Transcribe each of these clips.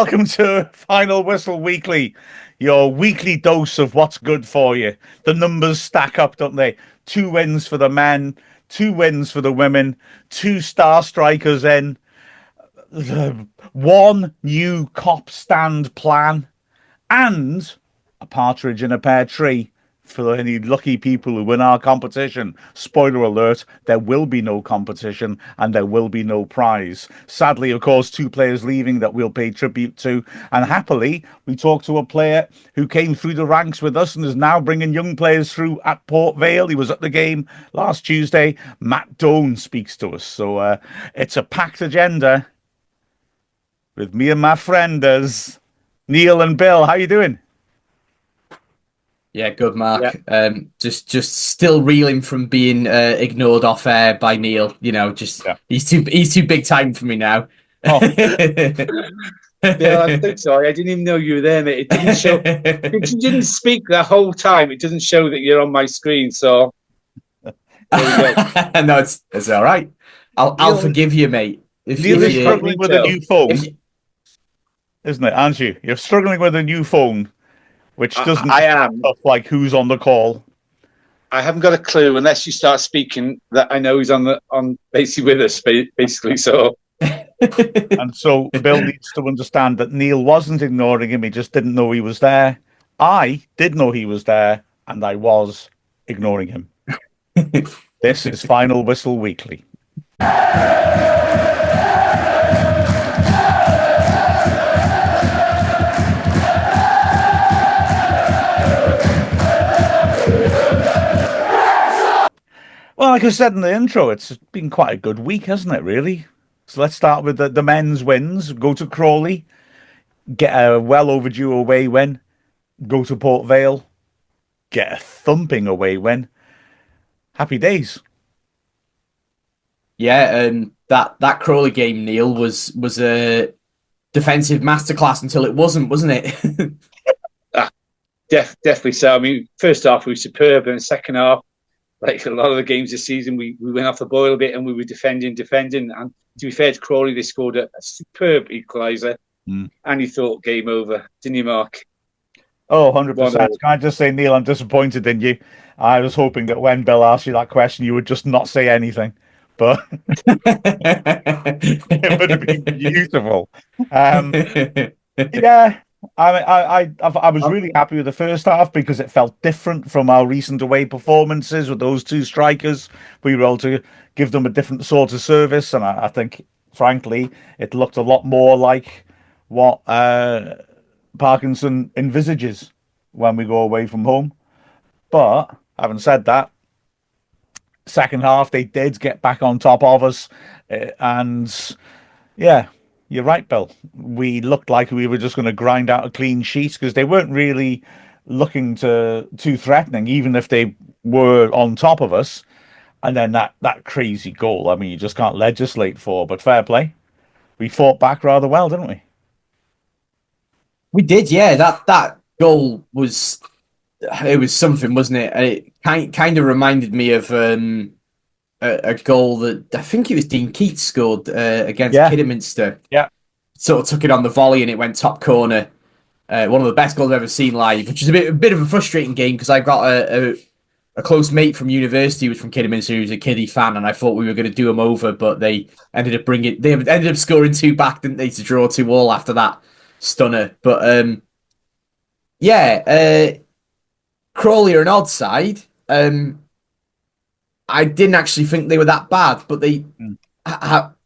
welcome to Final Whistle Weekly, your weekly dose of what's good for you. The numbers stack up, don't they? 2 wins for the men, 2 wins for the women, two star strikers in, one new cop stand plan, and a partridge in a pear tree for any lucky people who win our competition. Spoiler alert, there will be no competition and there will be no prize. Sadly, of course, two players leaving that we'll pay tribute to. And happily, we talked to a player who came through the ranks with us and is now bringing young players through at Port Vale. He was at the game last Tuesday. Matt Doan speaks to us. So it's a packed agenda with me and my friends, Neil and Bill. How you doing? Yeah, good, Yeah. Mark. Just still reeling from being ignored off air by Neil. Yeah. He's too big time for me now. Oh. Yeah, I'm so sorry. I didn't even know you were there, mate. It didn't show. If you didn't speak the whole time, it doesn't show that you're on my screen. So there we go. No, it's all right. I'll Neil- forgive you, mate. Neil is struggling with a new phone, isn't it? Aren't you? You're struggling with a new phone, which doesn't I am. stuff like who's on the call. I haven't got a clue unless you start speaking that I know he's on basically with us, basically. So And so Bill needs to understand that Neil wasn't ignoring him. He just didn't know he was there. I did know he was there, and I was ignoring him. This is Final Whistle Weekly. Well, like I said in the intro, it's been quite a good week, hasn't it, really? So let's start with the men's wins. Go to Crawley, get a well overdue away win. Go to Port Vale, get a thumping away win. Happy days. Yeah, that Crawley game, Neil, was a defensive masterclass until it wasn't it? definitely so. I mean, first half we were superb, and second half, like a lot of the games this season, we went off the boil a bit and we were defending. And to be fair to Crawley, they scored a superb equaliser. And he thought game over, didn't you, Mark? Oh, 100%. Can I just say, Neil, I'm disappointed in you. I was hoping that when Bill asked you that question, you would just not say anything. But it would have been beautiful. Yeah, I was really happy with the first half because it felt different from our recent away performances with those two strikers. We were able to give them a different sort of service, and I think, frankly, it looked a lot more like what Parkinson envisages when we go away from home. But having said that, second half they did get back on top of us, and yeah, you're right, Bill. We looked like we were just going to grind out a clean sheet because they weren't really looking too threatening, even if they were on top of us. And then that crazy goal, I mean, you just can't legislate for. But fair play, we fought back rather well, didn't we? We did, yeah. That goal was something, wasn't it? It kind of reminded me of a goal that I think it was Dean Keats scored against Kidderminster. Yeah, sort of took it on the volley and it went top corner. One of the best goals I've ever seen live, which is a bit of a frustrating game because I got a close mate from university who was from Kidderminster who was a Kiddie fan, and I thought we were going to do him over, but they ended up scoring two back, didn't they, to draw 2-2 after that stunner. But Crawley are an odd side. I didn't actually think they were that bad, but they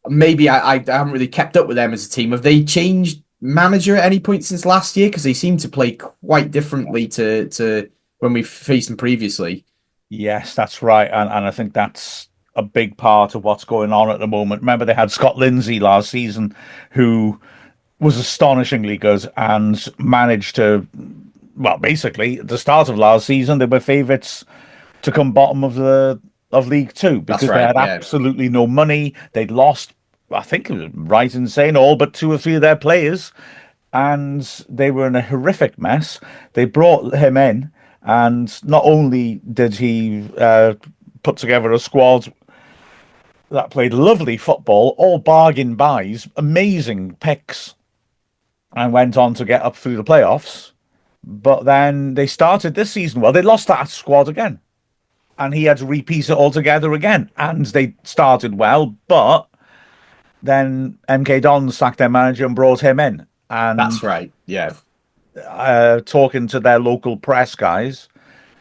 maybe I haven't really kept up with them as a team. Have they changed manager at any point since last year? Because they seem to play quite differently to when we faced them previously. Yes, that's right. And I think that's a big part of what's going on at the moment. Remember, they had Scott Lindsay last season, who was astonishingly good and managed to, well, basically, at the start of last season, they were favourites to come bottom of League Two because they had absolutely no money. They'd lost, I think it was right in saying, all but 2 or 3 of their players, and they were in a horrific mess. They brought him in, and not only did he put together a squad that played lovely football, all bargain buys, amazing picks, and went on to get up through the playoffs. But then they started this season well. They lost that squad again, and he had to repiece it all together again. And they started well, but then MK Dons sacked their manager and brought him in. And That's right. Yeah. Talking to their local press guys,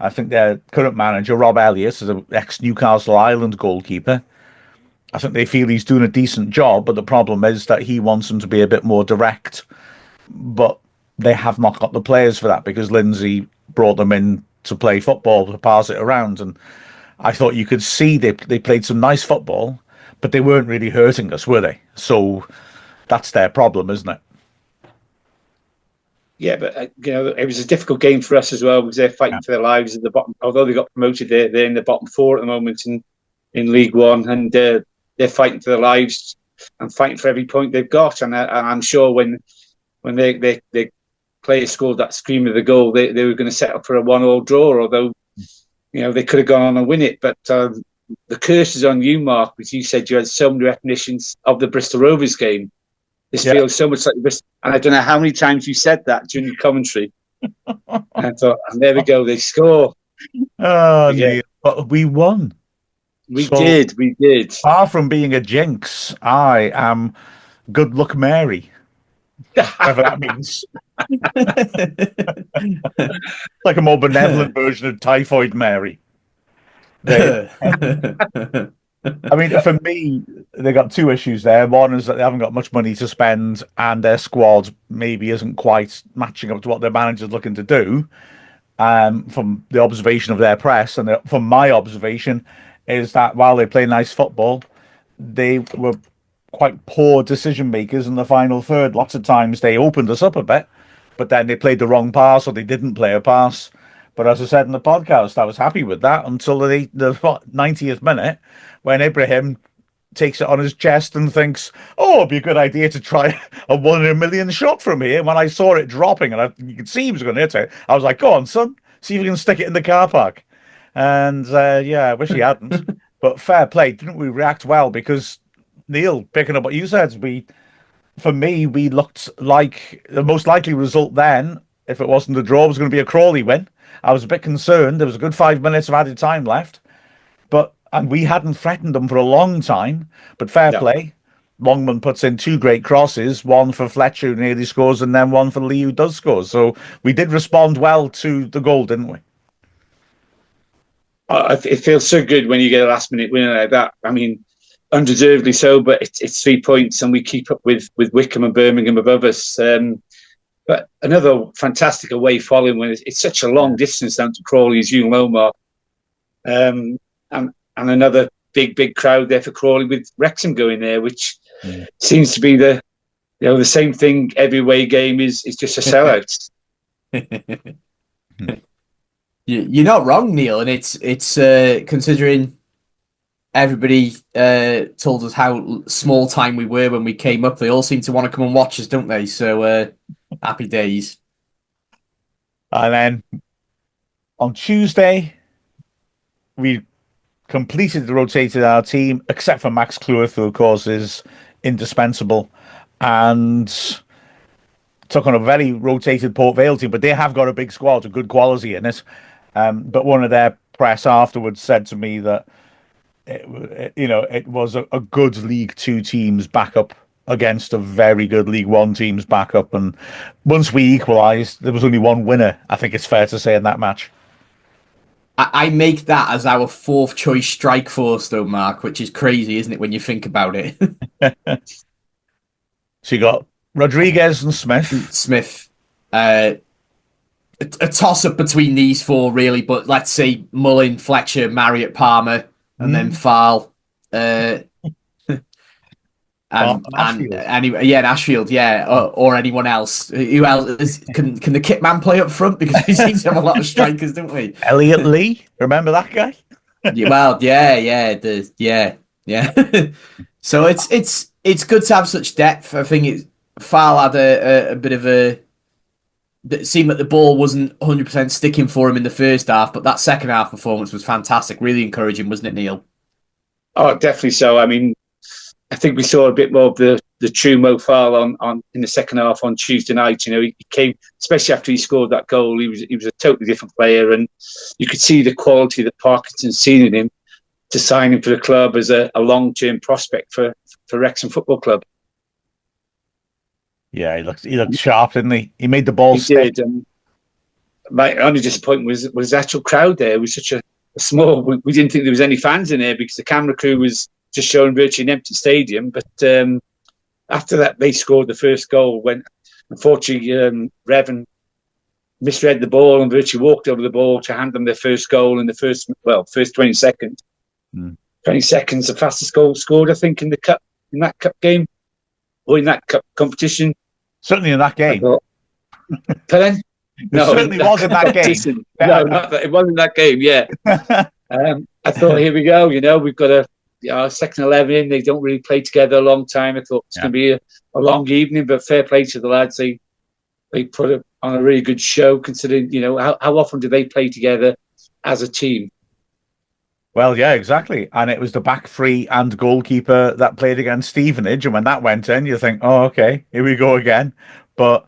I think their current manager, Rob Elliott, is an ex-Newcastle Island goalkeeper. I think they feel he's doing a decent job, but the problem is that he wants them to be a bit more direct. But they have not got the players for that because Lindsay brought them in to play football, to pass it around. And I thought you could see they played some nice football, but they weren't really hurting us, were they? So that's their problem, isn't it? Yeah, but it was a difficult game for us as well because they're fighting for their lives at the bottom. Although they got promoted, they're in the bottom four at the moment in League One, and they're fighting for their lives and fighting for every point they've got. And I'm sure when they players scored that scream of the goal, they were going to settle for a 1-1 draw. Although they could have gone on and win it, but the curse is on you, Mark, because you said you had so many recognitions of the Bristol Rovers game. This feels so much like Bristol, and I don't know how many times you said that during your commentary. And I thought, and there we go, they score. Oh, yeah. But we won. We did. Far from being a jinx, I am good luck Mary. Whatever that means. Like a more benevolent version of Typhoid Mary. I mean, for me, they got two issues there. One is that they haven't got much money to spend, and their squad maybe isn't quite matching up to what their manager's looking to do. From the observation of their press, and from my observation, is that while they play nice football, they were quite poor decision makers in the final third. Lots of times they opened us up a bit, but then they played the wrong pass or they didn't play a pass. But as I said in the podcast, I was happy with that until the 90th minute when Ibrahim takes it on his chest and thinks, oh, it'd be a good idea to try a 1 in a million shot from here. When I saw it dropping and you could see he was going to hit it, I was like, go on, son, see if you can stick it in the car park. And I wish he hadn't. But fair play. Didn't we react well? Because, Neil, picking up what you said, for me, we looked like the most likely result then, if it wasn't a draw, was going to be a Crawley win. I was a bit concerned. There was a good 5 minutes of added time left. And we hadn't threatened them for a long time. But fair play. Longman puts in 2 great crosses, one for Fletcher who nearly scores, and then one for Lee who does score. So we did respond well to the goal, didn't we? It feels so good when you get a last-minute winner like that. I mean, undeservedly so, but it's 3 points, and we keep up with Wickham and Birmingham above us. But another fantastic away following when it's such a long distance down to Crawley, as you know, Mark. And another big crowd there for Crawley with Wrexham going there, which seems to be the same thing. Every away game is just a sellout. You're not wrong, Neil, and it's considering everybody told us how small time we were when we came up. They all seem to want to come and watch us, don't they? So happy days. And then on Tuesday, we completed rotated our team, except for Max Cleworth, who of course is indispensable, and took on a very rotated Port Vale team. But they have got a big squad, a good quality in it. But one of their press afterwards said to me that it was a good League Two team's backup against a very good League One team's backup. And once we equalised, there was only one winner, I think it's fair to say, in that match. I make that as our 4th choice strike force, though, Mark, which is crazy, isn't it, when you think about it? So you got Rodriguez and Smith. A toss-up between these 4, really, but let's say Mullin, Fletcher, Marriott, Palmer, and then Farl. Ashfield, or anyone else. Who else can the kit man play up front? Because we seem to have a lot of strikers, don't we? Elliot Lee, remember that guy? So it's good to have such depth. I think Farl had a bit of a. It seemed like the ball wasn't 100% sticking for him in the first half, but that second half performance was fantastic. Really encouraging, wasn't it, Neil? Oh, definitely so. I mean, I think we saw a bit more of the the true Mo Farah on in the second half on Tuesday night. You know, he came, especially after he scored that goal. He was a totally different player, and you could see the quality that Parkinson's seen in him to sign him for the club as a long-term prospect for Wrexham Football Club. Yeah, he looked sharp, didn't he? He made the ball stick. Did. And my only disappointment was the actual crowd there. It was such a small. We didn't think there was any fans in there because the camera crew was just showing virtually an empty stadium. But after that, they scored the first goal when, unfortunately, Revan misread the ball and virtually walked over the ball to hand them their first goal in the first 20 seconds. 20 seconds, the fastest goal scored, I think, in that cup game or in that cup competition. Certainly in that game. Pardon? No, it certainly wasn't that game. No, it wasn't that game. Yeah. I thought, here we go. You know, we've got a second 11. They don't really play together a long time. I thought it's going to be a long evening, but fair play to the lads. They put on a really good show, considering, you know, how often do they play together as a team? Well, yeah, exactly. And it was the back three and goalkeeper that played against Stevenage. And when that went in, you think, oh, okay, here we go again. But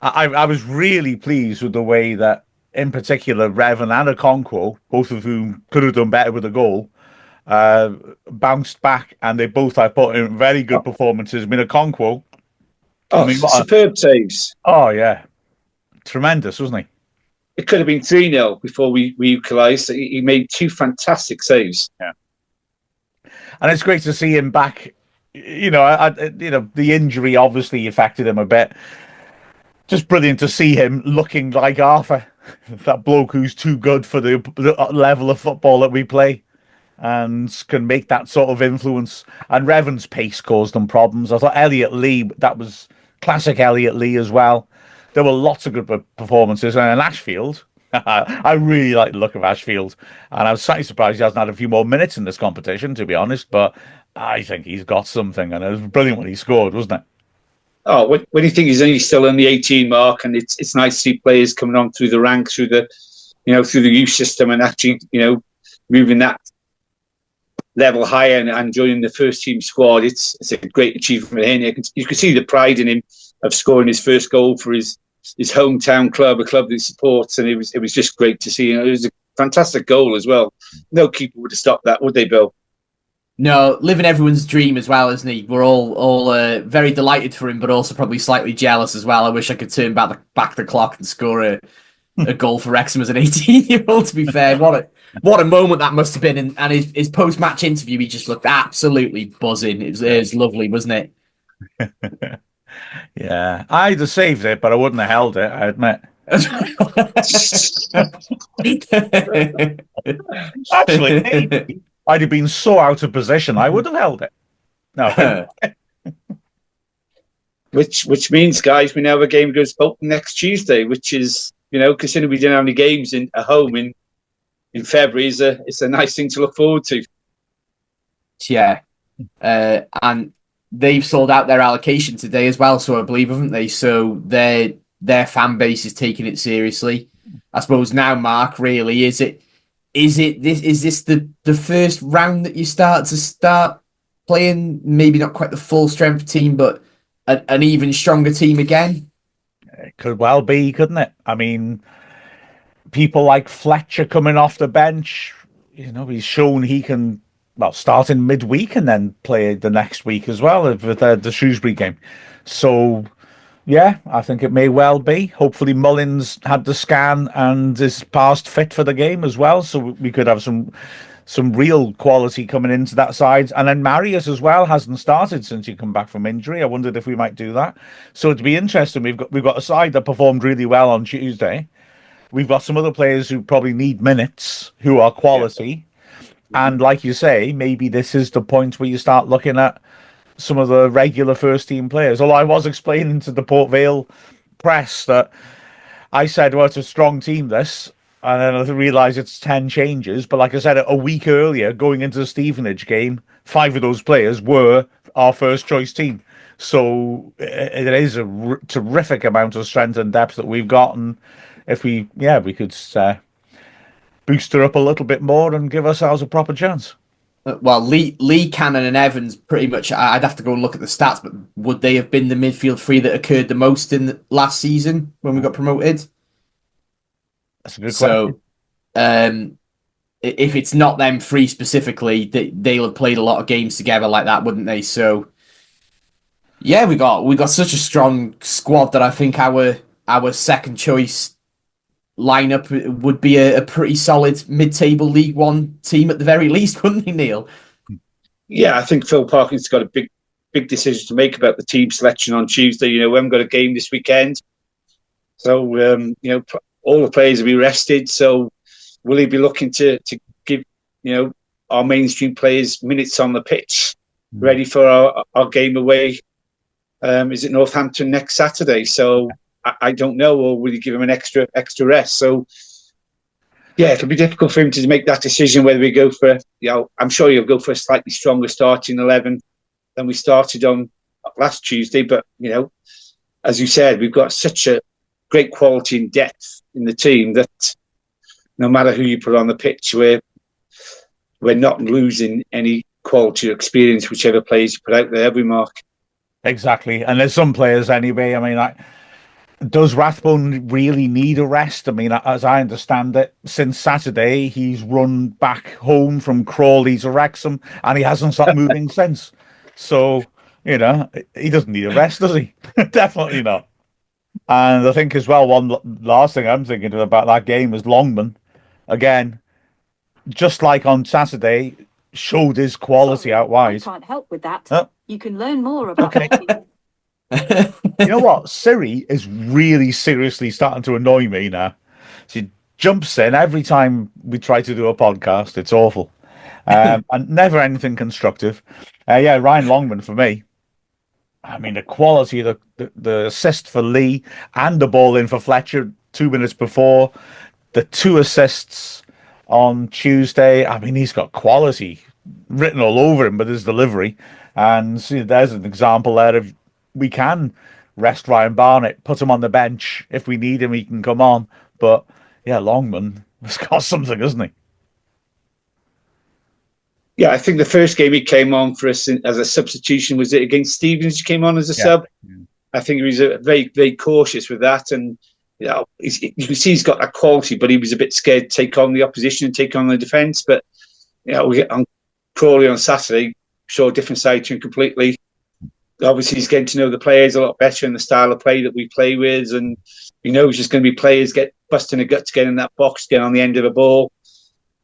I was really pleased with the way that, in particular, Revan and Okonkwo, both of whom could have done better with a goal, bounced back. And they both, I thought, in very good performances. I mean, Okonkwo. Superb saves. Oh, yeah. Tremendous, wasn't he? It could have been 3-0 before we equalised. He made two fantastic saves. Yeah, and it's great to see him back. You know, the injury obviously affected him a bit. Just brilliant to see him looking like Arthur, that bloke who's too good for the level of football that we play, and can make that sort of influence. And Revan's pace caused them problems. I thought Elliot Lee, that was classic Elliot Lee as well. There were lots of good performances. And in Ashfield, I really like the look of Ashfield. And I was slightly surprised he hasn't had a few more minutes in this competition, to be honest. But I think he's got something. And it was brilliant when he scored, wasn't it? Oh, when you think he's only still on the 18 mark, and it's nice to see players coming on through the ranks, through the youth system, and actually, you know, moving that level higher and joining the first team squad. It's a great achievement for him. You can see the pride in him of scoring his first goal for his hometown club, a club that he supports, and it was just great to see. You know, it was a fantastic goal as well. No keeper would have stopped that, would they, Bill? No, living everyone's dream as well, isn't he? We're all very delighted for him, but also probably slightly jealous as well. I wish I could turn back the clock and score a goal for Wrexham as an 18-year-old. To be fair, what a moment that must have been. And his post-match interview, he just looked absolutely buzzing. It was lovely, wasn't it? Yeah, I'd have saved it, but I wouldn't have held it, I admit. Actually, I'd have been so out of position, I would have held it. No. Which means, guys, we now have a game against Bolton next Tuesday, which is, you know, considering we didn't have any games at home in February, it's a nice thing to look forward to. Yeah. And they've sold out their allocation today as well, so I believe, haven't they? So their fan base is taking it seriously. I suppose now, Mark, really, is this the first round that you start playing? Maybe not quite the full strength team, but an even stronger team again? It could well be, couldn't it? I mean, people like Fletcher coming off the bench, you know, he's shown he can, well, start in midweek and then play the next week as well with the Shrewsbury game. So, yeah, I think it may well be. Hopefully Mullins had the scan and is past fit for the game as well. So we could have some real quality coming into that side. And then Marius as well hasn't started since he come back from injury. I wondered if we might do that. So it'd be interesting. We've got a side that performed really well on Tuesday. We've got some other players who probably need minutes, who are quality. Yeah. And like you say, maybe this is the point where you start looking at some of the regular first team players. Although I was explaining to the Port Vale press that I said, well, it's a strong team, this. And then I realised it's 10 changes. But like I said, a week earlier, going into the Stevenage game, 5 of those players were our first choice team. So it is a terrific amount of strength and depth that we've got. And if we could boost her up a little bit more and give ourselves a proper chance. Well, Lee Cannon and Evans pretty much. I'd have to go and look at the stats, but would they have been the midfield three that occurred the most in the last season when we got promoted? That's a good question. So, if it's not them three specifically, they'll have played a lot of games together like that, wouldn't they? So, yeah, we got such a strong squad that I think our second choice lineup would be a pretty solid mid-table League One team at the very least, wouldn't they, Neil? Yeah, I think Phil Parkinson's got a big decision to make about the team selection on Tuesday. We haven't got a game this weekend, so all the players will be rested. So will he be looking to give our mainstream players minutes on the pitch, ready for our game away? Is it Northampton next Saturday? So I don't know, or will he give him an extra rest? So yeah, it'll be difficult for him to make that decision whether we go for. I'm sure he'll go for a slightly stronger starting 11 than we started on last Tuesday. But as you said, we've got such a great quality and depth in the team that no matter who you put on the pitch, we're not losing any quality or experience, whichever players you put out there, every Mark. Exactly. And there's some players anyway. I mean, does Rathbone really need a rest? I mean, as I understand it, since Saturday, he's run back home from Crawley to Wrexham and he hasn't stopped moving since. So, he doesn't need a rest, does he? Definitely not. And I think as well, one last thing I'm thinking about that game is Longman. Again, just like on Saturday, showed his quality out wide. I can't help with that. You can learn more about You know what? Siri is really seriously starting to annoy me now. She jumps in every time we try to do a podcast. It's awful. And never anything constructive. Yeah, Ryan Longman for me. I mean, the quality of the assist for Lee and the ball in for Fletcher 2 minutes before. The 2 assists on Tuesday. I mean, he's got quality written all over him with his delivery. And see, there's an example there of we can rest Ryan Barnett, put him on the bench. If we need him, he can come on. But yeah, Longman has got something, hasn't he? Yeah, I think the first game he came on for us as a substitution, was it against Stevens? He came on as a sub. Yeah. I think he was very, very cautious with that. And you can see he's got that quality, but he was a bit scared to take on the opposition and take on the defence. But on Crawley on Saturday, showed a different side to him completely. Obviously, he's getting to know the players a lot better and the style of play that we play with. And he's just going to be players get busting a gut to get in that box, get on the end of a ball.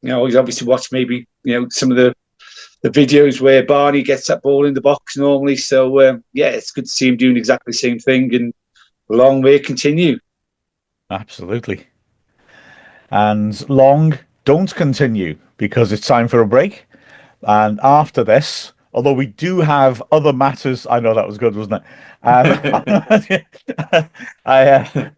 He's obviously watched maybe, some of the videos where Barney gets that ball in the box normally. So, it's good to see him doing exactly the same thing, and long may it continue. Absolutely. And long don't continue because it's time for a break. And after this, although we do have other matters, I know that was good, wasn't it?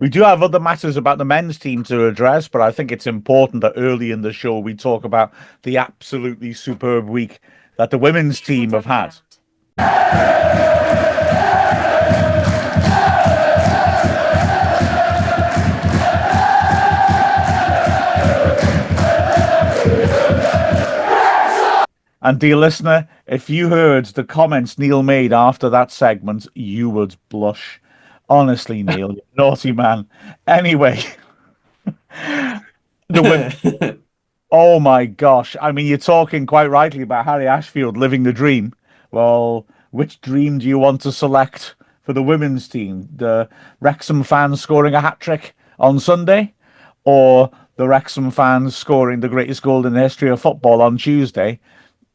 We do have other matters about the men's team to address, but I think it's important that early in the show we talk about the absolutely superb week that the women's team have had. And dear listener, if you heard the comments Neil made after that segment, you would blush. Honestly, Neil, you naughty man. Anyway, the women. Oh my gosh. I mean, you're talking quite rightly about Harry Ashfield living the dream. Well, which dream do you want to select for the women's team? The Wrexham fans scoring a hat-trick on Sunday? Or the Wrexham fans scoring the greatest goal in the history of football on Tuesday?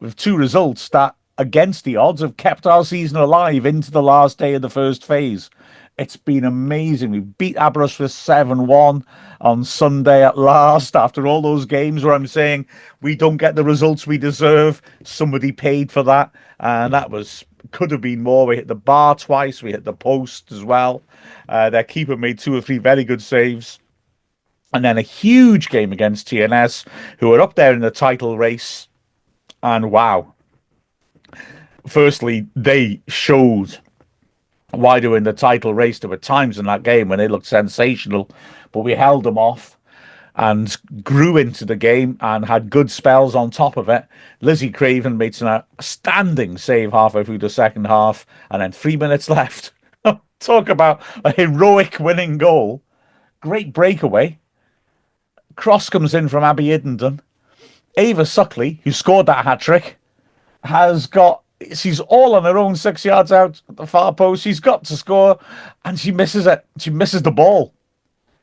With 2 results that, against the odds, have kept our season alive into the last day of the first phase. It's been amazing. We beat Aberystwyth 7-1 on Sunday at last, after all those games where I'm saying we don't get the results we deserve. Somebody paid for that, and that could have been more. We hit the bar twice. We hit the post as well. Their keeper made 2 or 3 very good saves. And then a huge game against TNS, who are up there in the title race. And wow, firstly, they showed why they were in the title race. There were times in that game when they looked sensational, but we held them off. and grew into the game and had good spells on top of it. Lizzie Craven made an outstanding save halfway through the second half, and then 3 minutes left. Talk about a heroic winning goal. Great breakaway. Cross comes in from Abby Iddenden. Ava Suckley, who scored that hat-trick, she's all on her own 6 yards out at the far post. She's got to score, and she misses it. She misses the ball.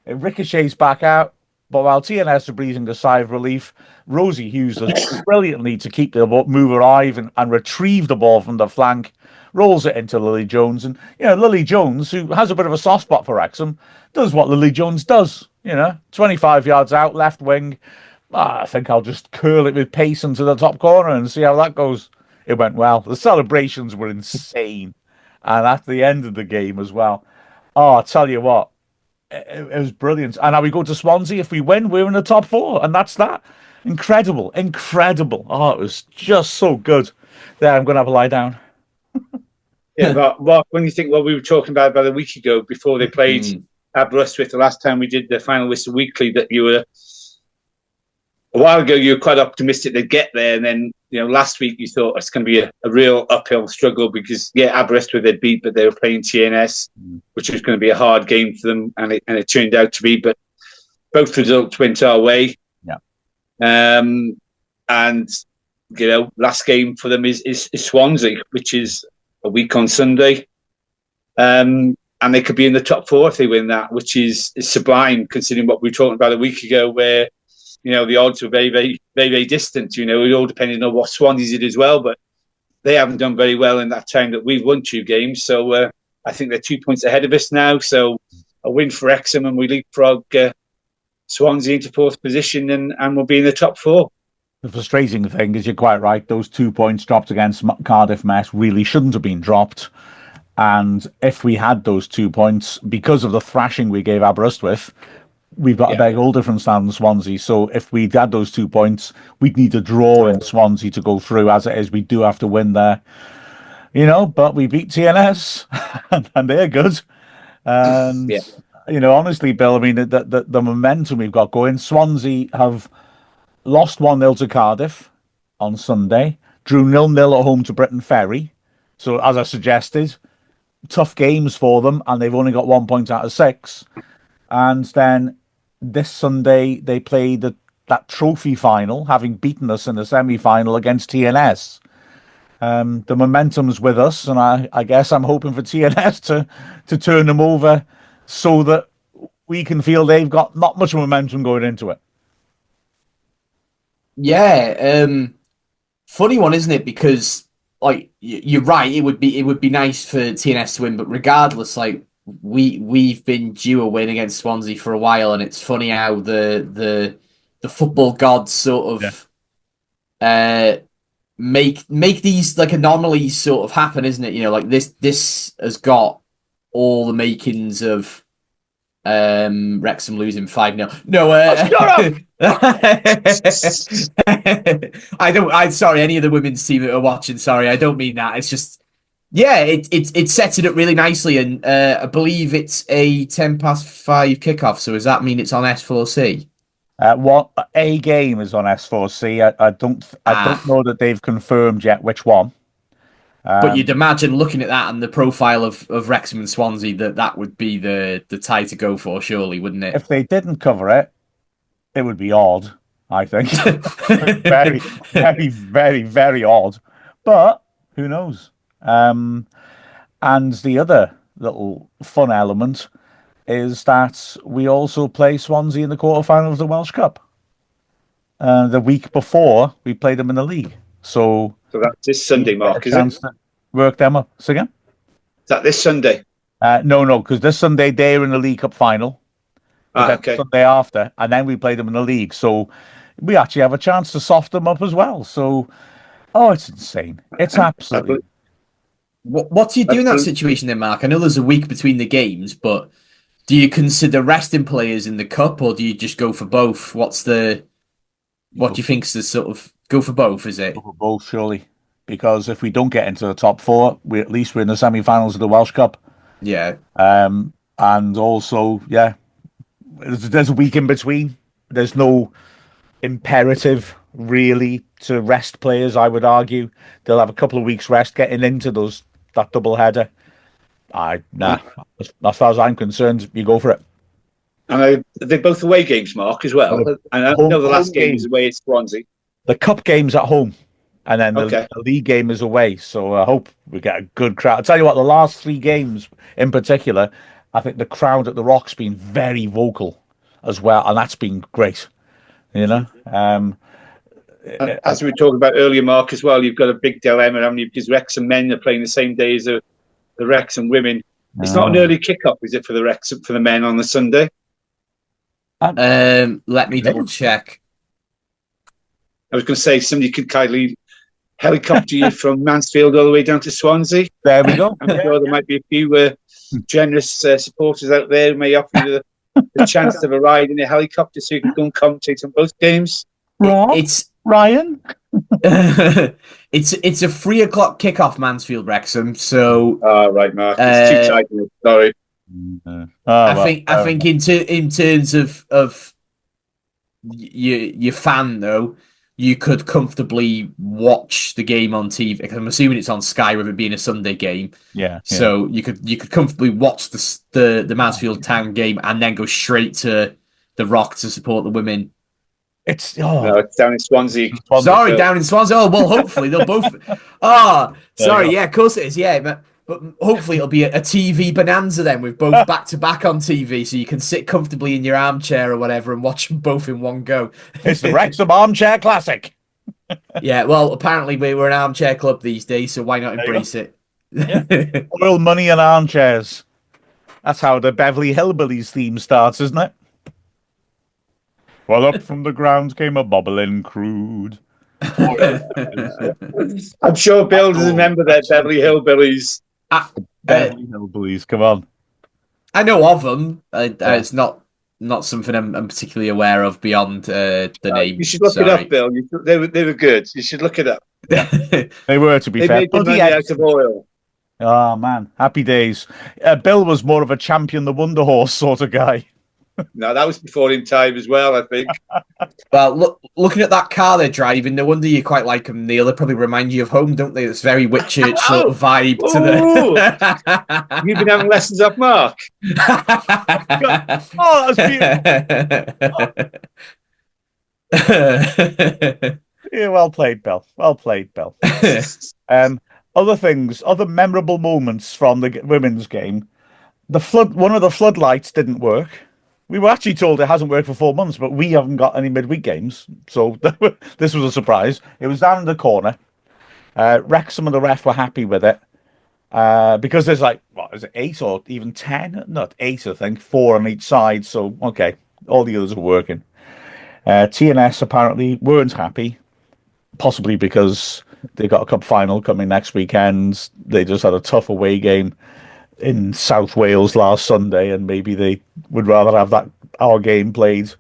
It ricochets back out. But while TNS are breathing a sigh of relief, Rosie Hughes does brilliantly to keep the move alive and retrieve the ball from the flank, rolls it into Lily Jones. And, Lily Jones, who has a bit of a soft spot for Wrexham, does what Lily Jones does. 25 yards out, left wing. I think I'll just curl it with pace into the top corner and see how that goes. It went well. The celebrations were insane. And at the end of the game as well. Oh, I'll tell you what. It was brilliant. And now we go to Swansea. If we win, we're in the top 4. And that's that. Incredible. Oh, it was just so good. There, I'm going to have a lie down. Yeah, but Mark, when you think what we were talking about a week ago before they played Aberystwyth, the last time we did the Final Whistle Weekly, that you were a while ago you were quite optimistic they'd get there, and then last week you thought it's going to be a real uphill struggle because Aberystwyth they'd beat, but they were playing TNS, which was going to be a hard game for them, and it turned out to be. But both results went our way. Yeah. And last game for them is Swansea, which is a week on Sunday. And they could be in the top 4 if they win that, which is sublime considering what we were talking about a week ago, where the odds were very, very, very, very distant. It all depended on what Swansea did as well, but they haven't done very well in that time that we've won 2 games. So I think they're 2 points ahead of us now. So a win for Wrexham and we leapfrog Swansea into 4th position and we'll be in the top 4. The frustrating thing is, you're quite right, those 2 points dropped against Cardiff Met really shouldn't have been dropped. And if we had those 2 points, because of the thrashing we gave Aberystwyth, we've got a big goal difference down in Swansea. So if we'd had those 2 points, we'd need a draw in Swansea to go through. As it is, we do have to win there. But we beat TNS, and they're good. And, honestly, Bill, I mean, the momentum we've got going, Swansea have lost 1-0 to Cardiff on Sunday, drew 0-0 at home to Britain Ferry. So, as I suggested, tough games for them, and they've only got 1 point out of 6. And then this Sunday, they played that trophy final, having beaten us in the semi-final against TNS. The momentum's with us, and I guess I'm hoping for TNS to turn them over so that we can feel they've got not much momentum going into it. Yeah, funny one, isn't it? Because you're right, it would be nice for TNS to win, but regardless, we've been due a win against Swansea for a while, and it's funny how the football gods sort of make these anomalies sort of happen, isn't it? This has got all the makings of Wrexham losing 5-0. No, I'm sorry, any of the women's team that are watching, sorry, I don't mean that. It's just, it sets it up really nicely, and I believe it's a 5:10 kickoff. So does that mean it's on S4C? What a game is on S4C. I don't know that they've confirmed yet which one. But you'd imagine, looking at that and the profile of Wrexham and Swansea, that would be the tie to go for, surely, wouldn't it? If they didn't cover it, it would be odd, I think. Very, very, very, very odd. But who knows? And the other little fun element is that we also play Swansea in the quarterfinal of the Welsh Cup. The week before, we played them in the league. So that's this Sunday, Mark, is it? To work them up. So again? Is that this Sunday? No, because this Sunday they're in the League Cup final. Okay. Sunday after, and then we play them in the league. So we actually have a chance to soften them up as well. So, it's insane. It's absolutely. What do you do in that situation then, Mark? I know there's a week between the games, but do you consider resting players in the cup, or do you just go for both? What do you think is the sort of go for both? Is it go for both? Surely, because if we don't get into the top 4, we're in the semi-finals of the Welsh Cup. Yeah. And also, there's a week in between. there's no imperative really to rest players. I would argue they'll have a couple of weeks rest getting into that double header. As far as I'm concerned, you go for it. And they're both away games, Mark, as well. And I know the last game is away at Swansea. The cup game's at home, and then Okay. the league game is away. So I hope we get a good crowd. I'll tell you what, the last 3 games in particular, I think the crowd at the Rock's been very vocal as well, and that's been great. You know, as we were talking about earlier, Mark, as well, you've got a big dilemma, haven't you? Because Wrexham men are playing the same day as the Wrexham women. It's not an early kick-off, is it, for the men on the Sunday? Let me double check. I was going to say somebody could kindly helicopter you from Mansfield all the way down to Swansea. There we go. I'm sure there might be a few generous supporters out there who may offer you the chance of a ride in a helicopter so you can go and commentate on both games. It's Ryan. it's a 3:00 kickoff, Mansfield Wrexham. So, right, Mark. It's too tight. Sorry. I think in terms of your fan though, you could comfortably watch the game on TV. I'm assuming it's on Sky with it being a Sunday game. Yeah. So you could comfortably watch the Mansfield Town game and then go straight to the Rock to support the women. It's down in Swansea. Sorry, down in Swansea. Oh, well, hopefully they'll both. Sorry. Yeah, of course it is. Yeah, but hopefully it'll be a TV bonanza then with both back to back on TV, so you can sit comfortably in your armchair or whatever and watch them both in one go. It's the Wrexham Armchair Classic. Yeah, well, apparently we're an armchair club these days, so why not embrace it? Yeah. Oil, money, and armchairs. That's how the Beverly Hillbillies theme starts, isn't it? Well, up from the ground came a bobbling crude. I'm sure Bill doesn't remember that Beverly Hillbillies. Beverly Hillbillies, come on. I know of them. It's not something I'm particularly aware of beyond the name. You should look it up, Bill. They were good. You should look it up. They were, to be fair. They made good money out of oil. Oh, man. Happy days. Bill was more of a Champion the Wonder Horse sort of guy. No, that was before in time as well, I think. Well, looking at that car they're driving, no wonder you quite like them, Neil. They probably remind you of home, don't they? It's very Whitchurch sort of vibe to the... You've been having lessons off Mark. Oh, that's beautiful. Yeah, well played, Bill. Well played, Bill. Other memorable moments from the women's game. One of the floodlights didn't work. We were actually told it hasn't worked for 4 months, but we haven't got any midweek games. So this was a surprise. It was down in the corner. Wrexham and the ref were happy with it. Because there's 8 or even 10? Not 8, I think. 4 on each side. So, okay. All the others are working. TNS apparently weren't happy. Possibly because they got a cup final coming next weekend. They just had a tough away game in South Wales last Sunday, and maybe they would rather have our game played,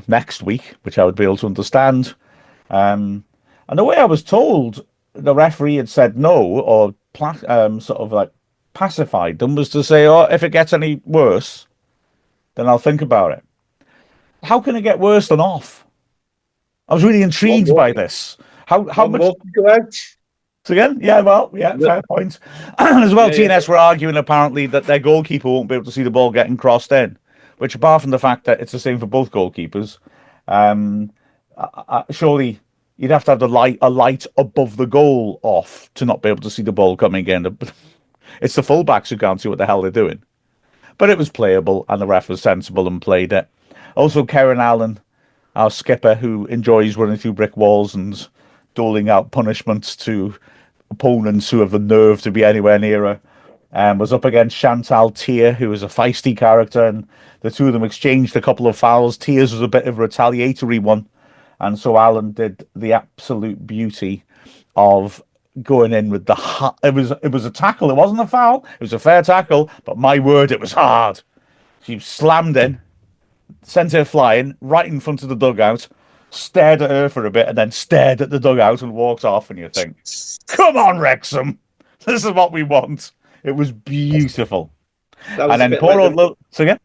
next week, which I would be able to understand. And the way I was told, the referee had said no, or pacified them, was to say, "Oh, if it gets any worse, then I'll think about it." How can it get worse than off? I was really intrigued by this. How much go out? Again? Fair point. As well, TNS were arguing apparently that their goalkeeper won't be able to see the ball getting crossed in, which, apart from the fact that it's the same for both goalkeepers, surely you'd have to have a light above the goal off to not be able to see the ball coming in. It's the fullbacks who can't see what the hell they're doing. But it was playable, and the ref was sensible and played it. Also, Karen Allen, our skipper, who enjoys running through brick walls and doling out punishments to opponents who have the nerve to be anywhere near her, was up against Chantal Tier, who is a feisty character, and the two of them exchanged a couple of fouls. Tier's was a bit of a retaliatory one, and so Alan did the absolute beauty of going in with it was a tackle. It wasn't a foul. It was a fair tackle, but my word, it was hard. She slammed in, sent her flying right in front of the dugout, stared at her for a bit, and then stared at the dugout and walked off. And you think, come on, Wrexham, this is what we want. It was beautiful. And then poor old little... So again?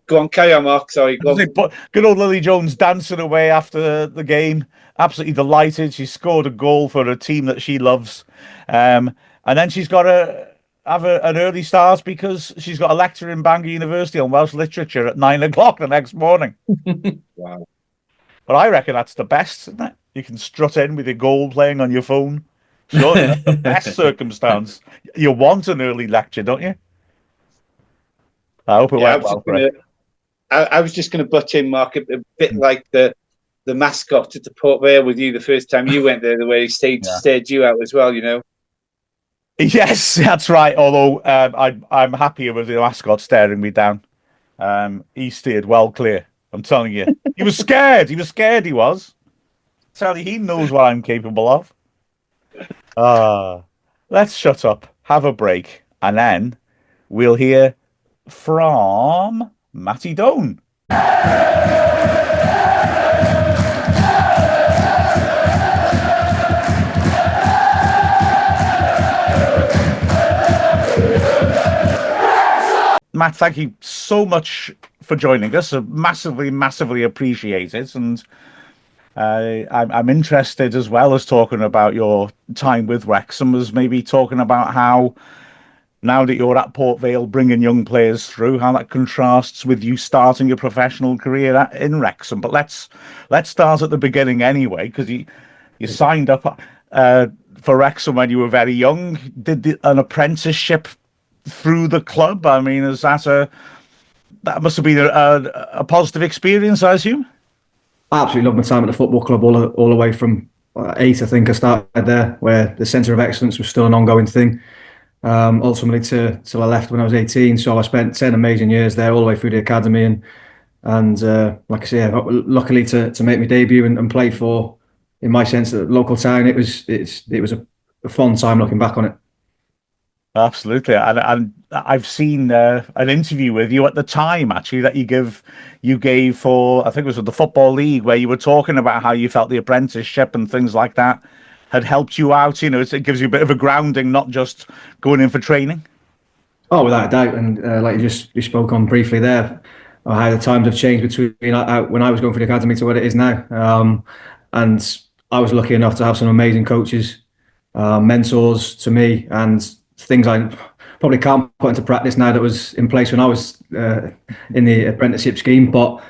Go on, carry on, Mark. Sorry, go on. But good old Lily Jones dancing away after the game, absolutely delighted. She scored a goal for a team that she loves, and then she's got to have an early start because she's got a lecture in Bangor University on Welsh literature at 9 o'clock the next morning. Wow. But I reckon that's the best, isn't it? You can strut in with your goal playing on your phone. Sure, that's the best circumstance. You want an early lecture, don't you? I hope it went well for her. I was just going to butt in, Mark, a bit like the mascot at the Port Vale with you the first time you went there, the way he stared you out as well, you know. Yes, that's right. Although I'm happier with the mascot staring me down. He steered well clear. I'm telling you, he was scared. He was scared. He was. Tell you, he knows what I'm capable of. Let's shut up, have a break, and then we'll hear from Matty Doan. Matt, thank you so much for joining us. Massively, massively appreciate it. And I'm interested, as well as talking about your time with Wrexham, as maybe talking about how, now that you're at Port Vale bringing young players through, how that contrasts with you starting your professional career in Wrexham. But let's start at the beginning anyway, because you signed up for Wrexham when you were very young, did an apprenticeship through the club. I mean, that must have been a positive experience, I assume? I absolutely loved my time at the football club all the way from 8, I think I started there, where the centre of excellence was still an ongoing thing. Ultimately till I left when I was 18. So I spent 10 amazing years there all the way through the academy. And like I say, luckily to make my debut and play for, in my sense, the local town, it was a fun time looking back on it. Absolutely, and I've seen an interview with you at the time, actually, that you gave for, I think it was with the Football League, where you were talking about how you felt the apprenticeship and things like that had helped you out. You know, it gives you a bit of a grounding, not just going in for training. Oh, without a doubt, and like you spoke on briefly there, how the times have changed between when I was going for the academy to what it is now. And I was lucky enough to have some amazing coaches, mentors to me, and things I probably can't put into practice now that was in place when I was in the apprenticeship scheme. But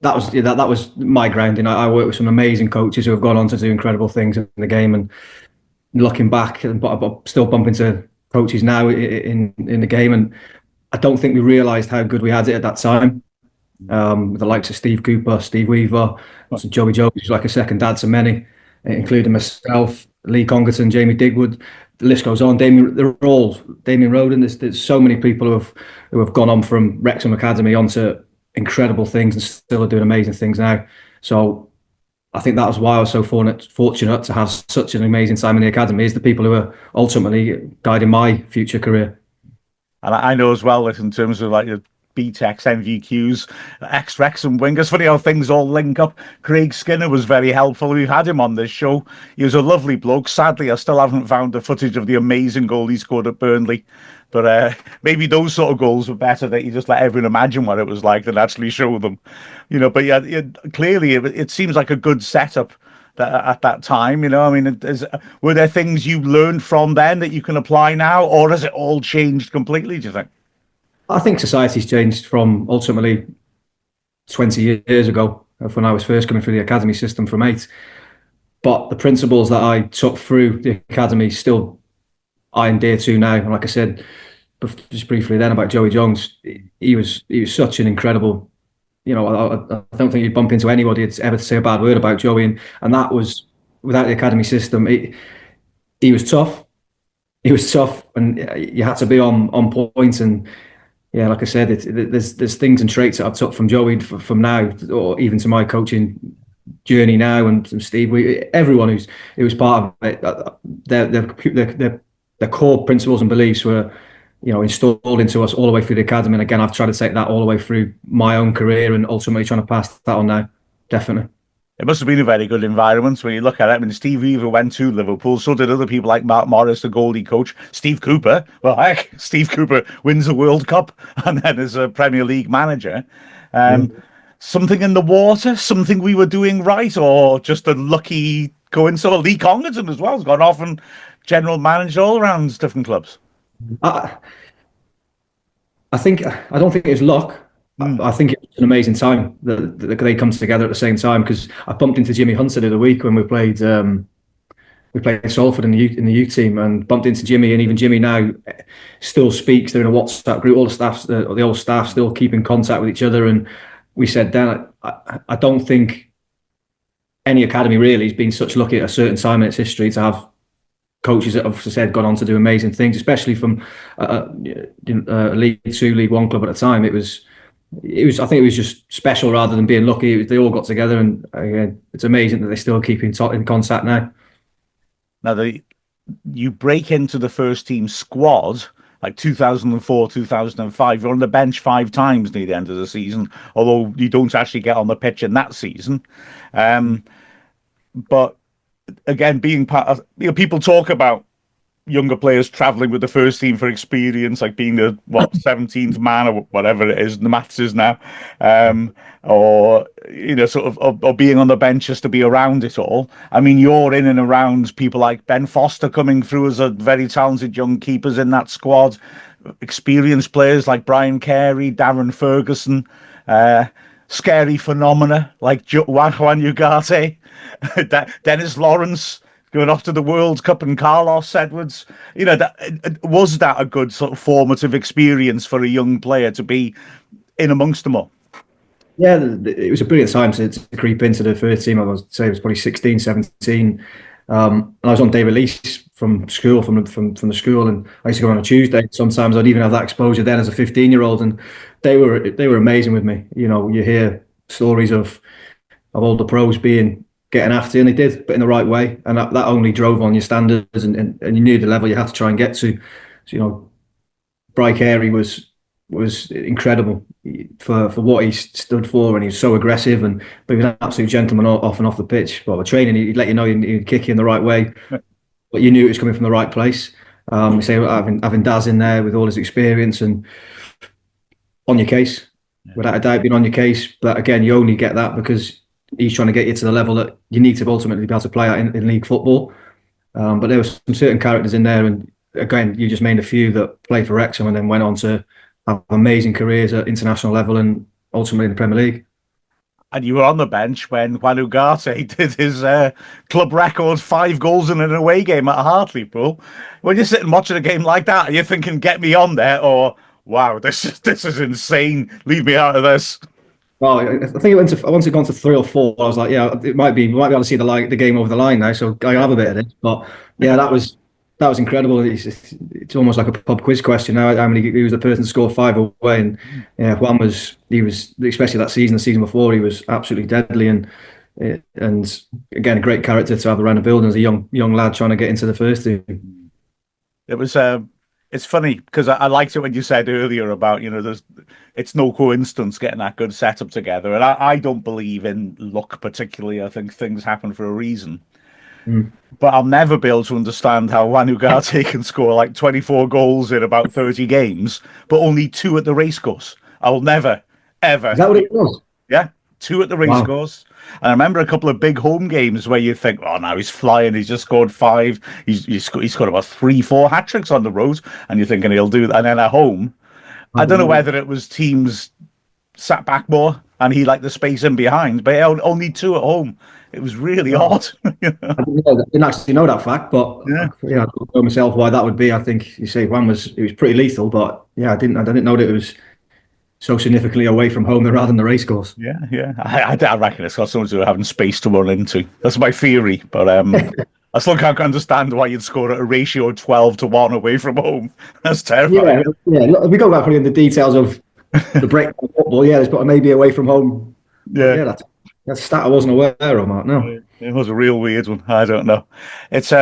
that was my grounding. I worked with some amazing coaches who have gone on to do incredible things in the game. And looking back, but still bump into coaches now in the game, and I don't think we realised how good we had it at that time. The likes of Steve Cooper, Steve Weaver, Joey Jones, who's like a second dad to many, including myself, Lee Congerton, Jamie Digwood. The list goes on. Damien Roden. There's so many people who have gone on from Wrexham Academy onto incredible things and still are doing amazing things now. So I think that was why I was so fortunate to have such an amazing time in the academy, is the people who are ultimately guiding my future career. And I know as well that in terms of like your BTECs, MVQs, ex-Wrexham wingers, funny how things all link up. Craig Skinner was very helpful. We've had him on this show. He was a lovely bloke. Sadly, I still haven't found the footage of the amazing goal he scored at Burnley. But maybe those sort of goals were better, that you just let everyone imagine what it was like than actually show them. You know, but yeah, clearly it seems like a good setup at that time. You know, I mean, were there things you learned from then that you can apply now, or has it all changed completely, do you think? I think society's changed from ultimately 20 years ago, when I was first coming through the academy system from 8. But the principles that I took through the academy still I endear to now. And like I said just briefly then about Joey Jones, he was such an incredible, you know, I don't think you'd bump into anybody that's ever to say a bad word about Joey. And that was without the academy system. He was tough. He was tough, and you had to be on point. And yeah, like I said, there's things and traits that I've took from Joey from now, or even to my coaching journey now, and Steve, everyone who was part of it, their core principles and beliefs were, you know, installed into us all the way through the academy. And again, I've tried to take that all the way through my own career, and ultimately trying to pass that on now, definitely. It must have been a very good environment when you look at it. I mean, Steve Weaver went to Liverpool, so did other people like Mark Morris, the goalie coach. Steve Cooper, well, heck, Steve Cooper wins the World Cup and then is a Premier League manager. Something in the water, something we were doing right, or just a lucky coincidence. Lee Congerton as well has gone off and general managed all around different clubs. I don't think it's luck. I think it was an amazing time that they come together at the same time, because I bumped into Jimmy Hunter the other week when we played Salford in the youth team, and bumped into Jimmy, and even Jimmy now still speaks. They're in a WhatsApp group. All the old staff still keep in contact with each other. And we said then, I don't think any academy really has been such lucky at a certain time in its history to have coaches that have said gone on to do amazing things, especially from League Two, League One club at a time. It was. I think it was just special rather than being lucky. They all got together, and again, it's amazing that they still keep in contact now. Now, you break into the first team squad like 2004, 2005. You're on the bench 5 times near the end of the season, although you don't actually get on the pitch in that season. But again, being part of, people talk about younger players traveling with the first team for experience, like being the 17th man or whatever it is, the maths is now, or or being on the bench just to be around it all. I mean, you're in and around people like Ben Foster coming through as a very talented young keepers in that squad, experienced players like Brian Carey, Darren Ferguson, scary phenomena like Juan Ugarte, Dennis Lawrence going off to the World Cup, and Carlos Edwards. Was that a good sort of formative experience for a young player to be in amongst them all? Yeah, it was a brilliant time to creep into the first team. I would say it was probably 16, 17. And I was on day release from school, from the school, and I used to go on a Tuesday. Sometimes I'd even have that exposure then as a 15-year-old, and they were amazing with me. You hear stories of all the pros getting after, and they did, but in the right way, and that only drove on your standards, and you knew the level you had to try and get to. So, Brian Carey was incredible for what he stood for, and he was so aggressive, but he was an absolute gentleman off and off the pitch. But the training, he'd let you know he'd kick you in the right way, but you knew it was coming from the right place. Say having Daz in there with all his experience and on your case, without a doubt, being on your case. But again, you only get that because he's trying to get you to the level that you need to ultimately be able to play at in league football. But there were some certain characters in there, and again, you just named a few that played for Wrexham and then went on to have amazing careers at international level and ultimately in the Premier League. And you were on the bench when Juan Ugarte did his club record 5 goals in an away game at Hartlepool. When you're sitting watching a game like that, are you thinking, get me on there, or wow, this is insane, leave me out of this? Well, I think once it gone to 3 or 4, I was like, yeah, we might be able to see the game over the line now, so I have a bit of this. But yeah, that was incredible. It's almost like a pub quiz question now. How many? He was the person to score 5 away, and yeah, Juan was especially that season, the season before, he was absolutely deadly, and again, a great character to have around the building as a young lad trying to get into the first team. It was. It's funny because I liked it when you said earlier about, it's no coincidence getting that good setup together. And I don't believe in luck particularly. I think things happen for a reason. But I'll never be able to understand how Juan Ugarte can score like 24 goals in about 30 games, but only 2 at the racecourse. I will never, ever. Is that what it was? Yeah, 2 at the racecourse. Wow. And I remember a couple of big home games where you think, oh, now he's flying. He's just scored 5. He's scored about 3-4 hat tricks on the road, and you're thinking he'll do that. And then at home, I don't know whether it was teams sat back more and he liked the space in behind, but only 2 at home. It was really odd. I didn't actually know that fact, but I don't know myself why that would be. I think you say Juan was pretty lethal, but yeah, I didn't know that it was so significantly away from home rather than the racecourse. Yeah. I reckon it's got something to do with having space to run into. That's my theory, but I still can't understand why you'd score at a ratio of 12-1 away from home. That's terrifying. Yeah. Look, we go back in the details of the breakdown of football. Yeah, but maybe away from home. Yeah, that's a stat I wasn't aware of, Mark. No, it was a real weird one. I don't know. It's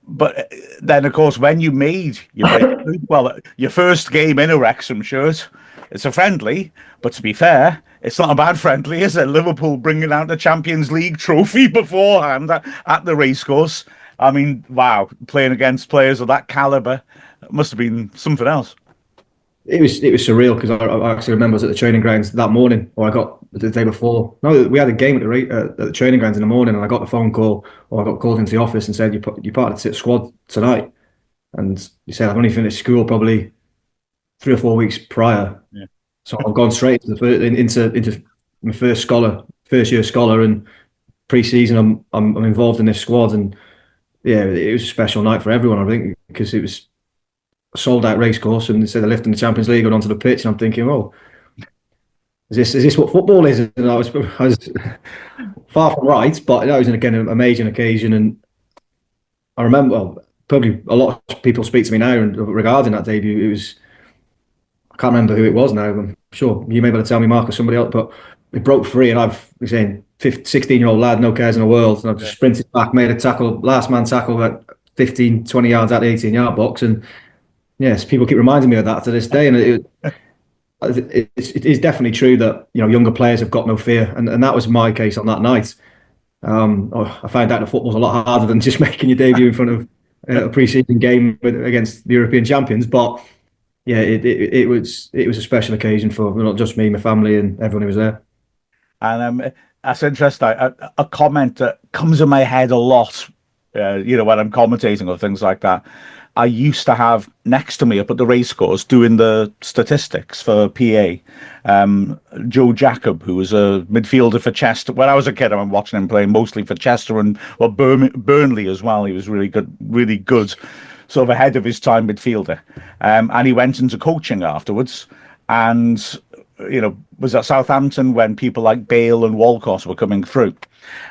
but then of course when you made your first game in a Wrexham shirt, it's a friendly, but to be fair, it's not a bad friendly, is it? Liverpool bringing out the Champions League trophy beforehand at the racecourse. I mean, wow, playing against players of that caliber must have been something else. It was surreal because I actually remember I was at the training grounds that morning, or I got the day before. No, we had a game at the training grounds in the morning, and I got the phone call, or I got called into the office and said you're part of the squad tonight. And you said I've only finished school probably 3 or 4 weeks prior, so I've gone straight into my first year scholar, and pre-season I'm involved in this squad, and yeah, it was a special night for everyone, I think, because it was sold out race course, and instead of lifting the Champions League, going onto the pitch, and I'm thinking, oh, is this what football is? And I was far from right, but that was again an amazing occasion. And I remember, well, probably a lot of people speak to me now regarding that debut. It was, I can't remember who it was now. I'm sure you may be able to tell me, Mark, or somebody else, but it broke free, and I've been saying 16-year-old lad, no cares in the world, and I've just sprinted back, made a tackle, last man tackle at 15, 20 yards out the 18-yard box, and yes, people keep reminding me of that to this day, and it is definitely true that younger players have got no fear, and that was my case on that night. I found out that football's a lot harder than just making your debut in front of a pre-season game against the European champions. But yeah, it was a special occasion for not just me, my family, and everyone who was there. And that's interesting. A comment that comes in my head a lot, when I'm commentating or things like that. I used to have next to me up at the racecourse doing the statistics for PA, Joe Jacob, who was a midfielder for Chester. When I was a kid, I was watching him play mostly for Chester and Burnley as well. He was really good, sort of ahead of his time midfielder. And he went into coaching afterwards, and was at Southampton when people like Bale and Walcott were coming through.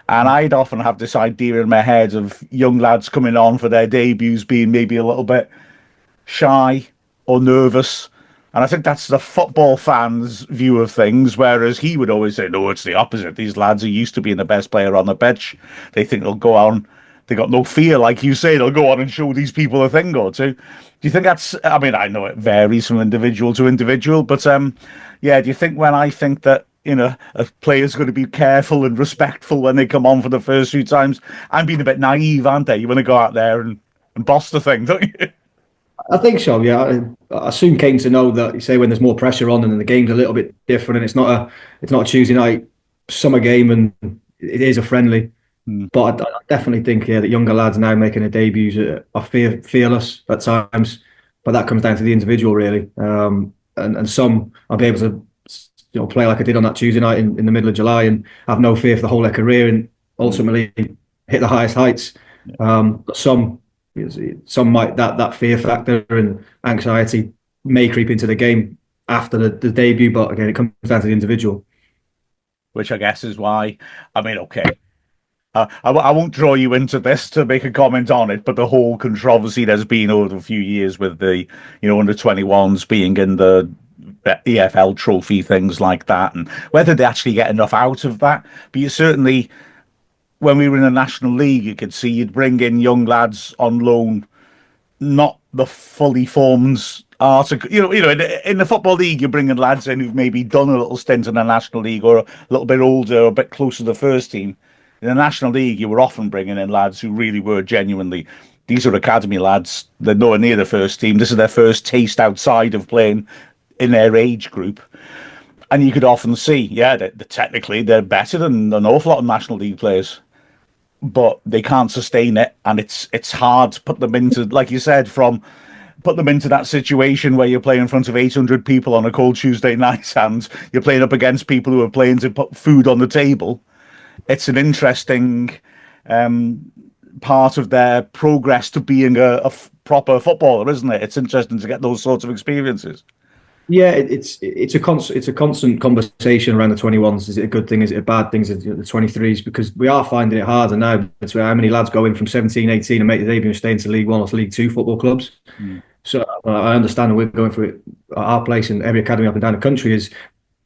And I'd often have this idea in my head of young lads coming on for their debuts being maybe a little bit shy or nervous. And I think that's the football fans' view of things, whereas he would always say, no, it's the opposite. These lads are used to being the best player on the pitch. They think they'll go on. They got no fear, like you say. They'll go on and show these people a thing or two. Do you think that's... I mean, I know it varies from individual to individual, but do you think when I think that a player's going to be careful and respectful when they come on for the first few times, I'm being a bit naive, aren't they? You want to go out there and boss the thing, don't you? I think so, yeah. I soon came to know that, you say, when there's more pressure on and the game's a little bit different, and it's not a Tuesday night summer game, and it is a friendly. But I definitely think, that younger lads now making their debuts are fearless at times, but that comes down to the individual, really. And some I'll be able to play like I did on that Tuesday night in the middle of July and have no fear for the whole of their career and ultimately hit the highest heights. But some might that fear factor and anxiety may creep into the game after the debut, but again, it comes down to the individual. Which I guess is why, I mean, okay, I won't draw you into this to make a comment on it, but the whole controversy there's been over a few years with the, under 21s being in the EFL trophy, things like that, and whether they actually get enough out of that. But you certainly, when we were in the National League, you could see you'd bring in young lads on loan, not the fully formed article. In the Football League, you're bringing lads in who've maybe done a little stint in the National League or a little bit older or a bit closer to the first team. In the National League, you were often bringing in lads who really were genuinely, these are academy lads, they're nowhere near the first team. This is their first taste outside of playing in their age group. And you could often see, that technically they're better than an awful lot of National League players, but they can't sustain it. And it's hard to put them into, like you said, put them into that situation where you're playing in front of 800 people on a cold Tuesday night and you're playing up against people who are playing to put food on the table. It's an interesting part of their progress to being a proper footballer, isn't it? It's interesting to get those sorts of experiences. Yeah, it's a constant conversation around the 21s. Is it a good thing? Is it a bad thing? Is it the 23s? Because we are finding it harder now. It's how many lads go in from 17, 18 and make the debut and stay into League One or League Two football clubs. So I understand that we're going through it. Our place in every academy up and down the country is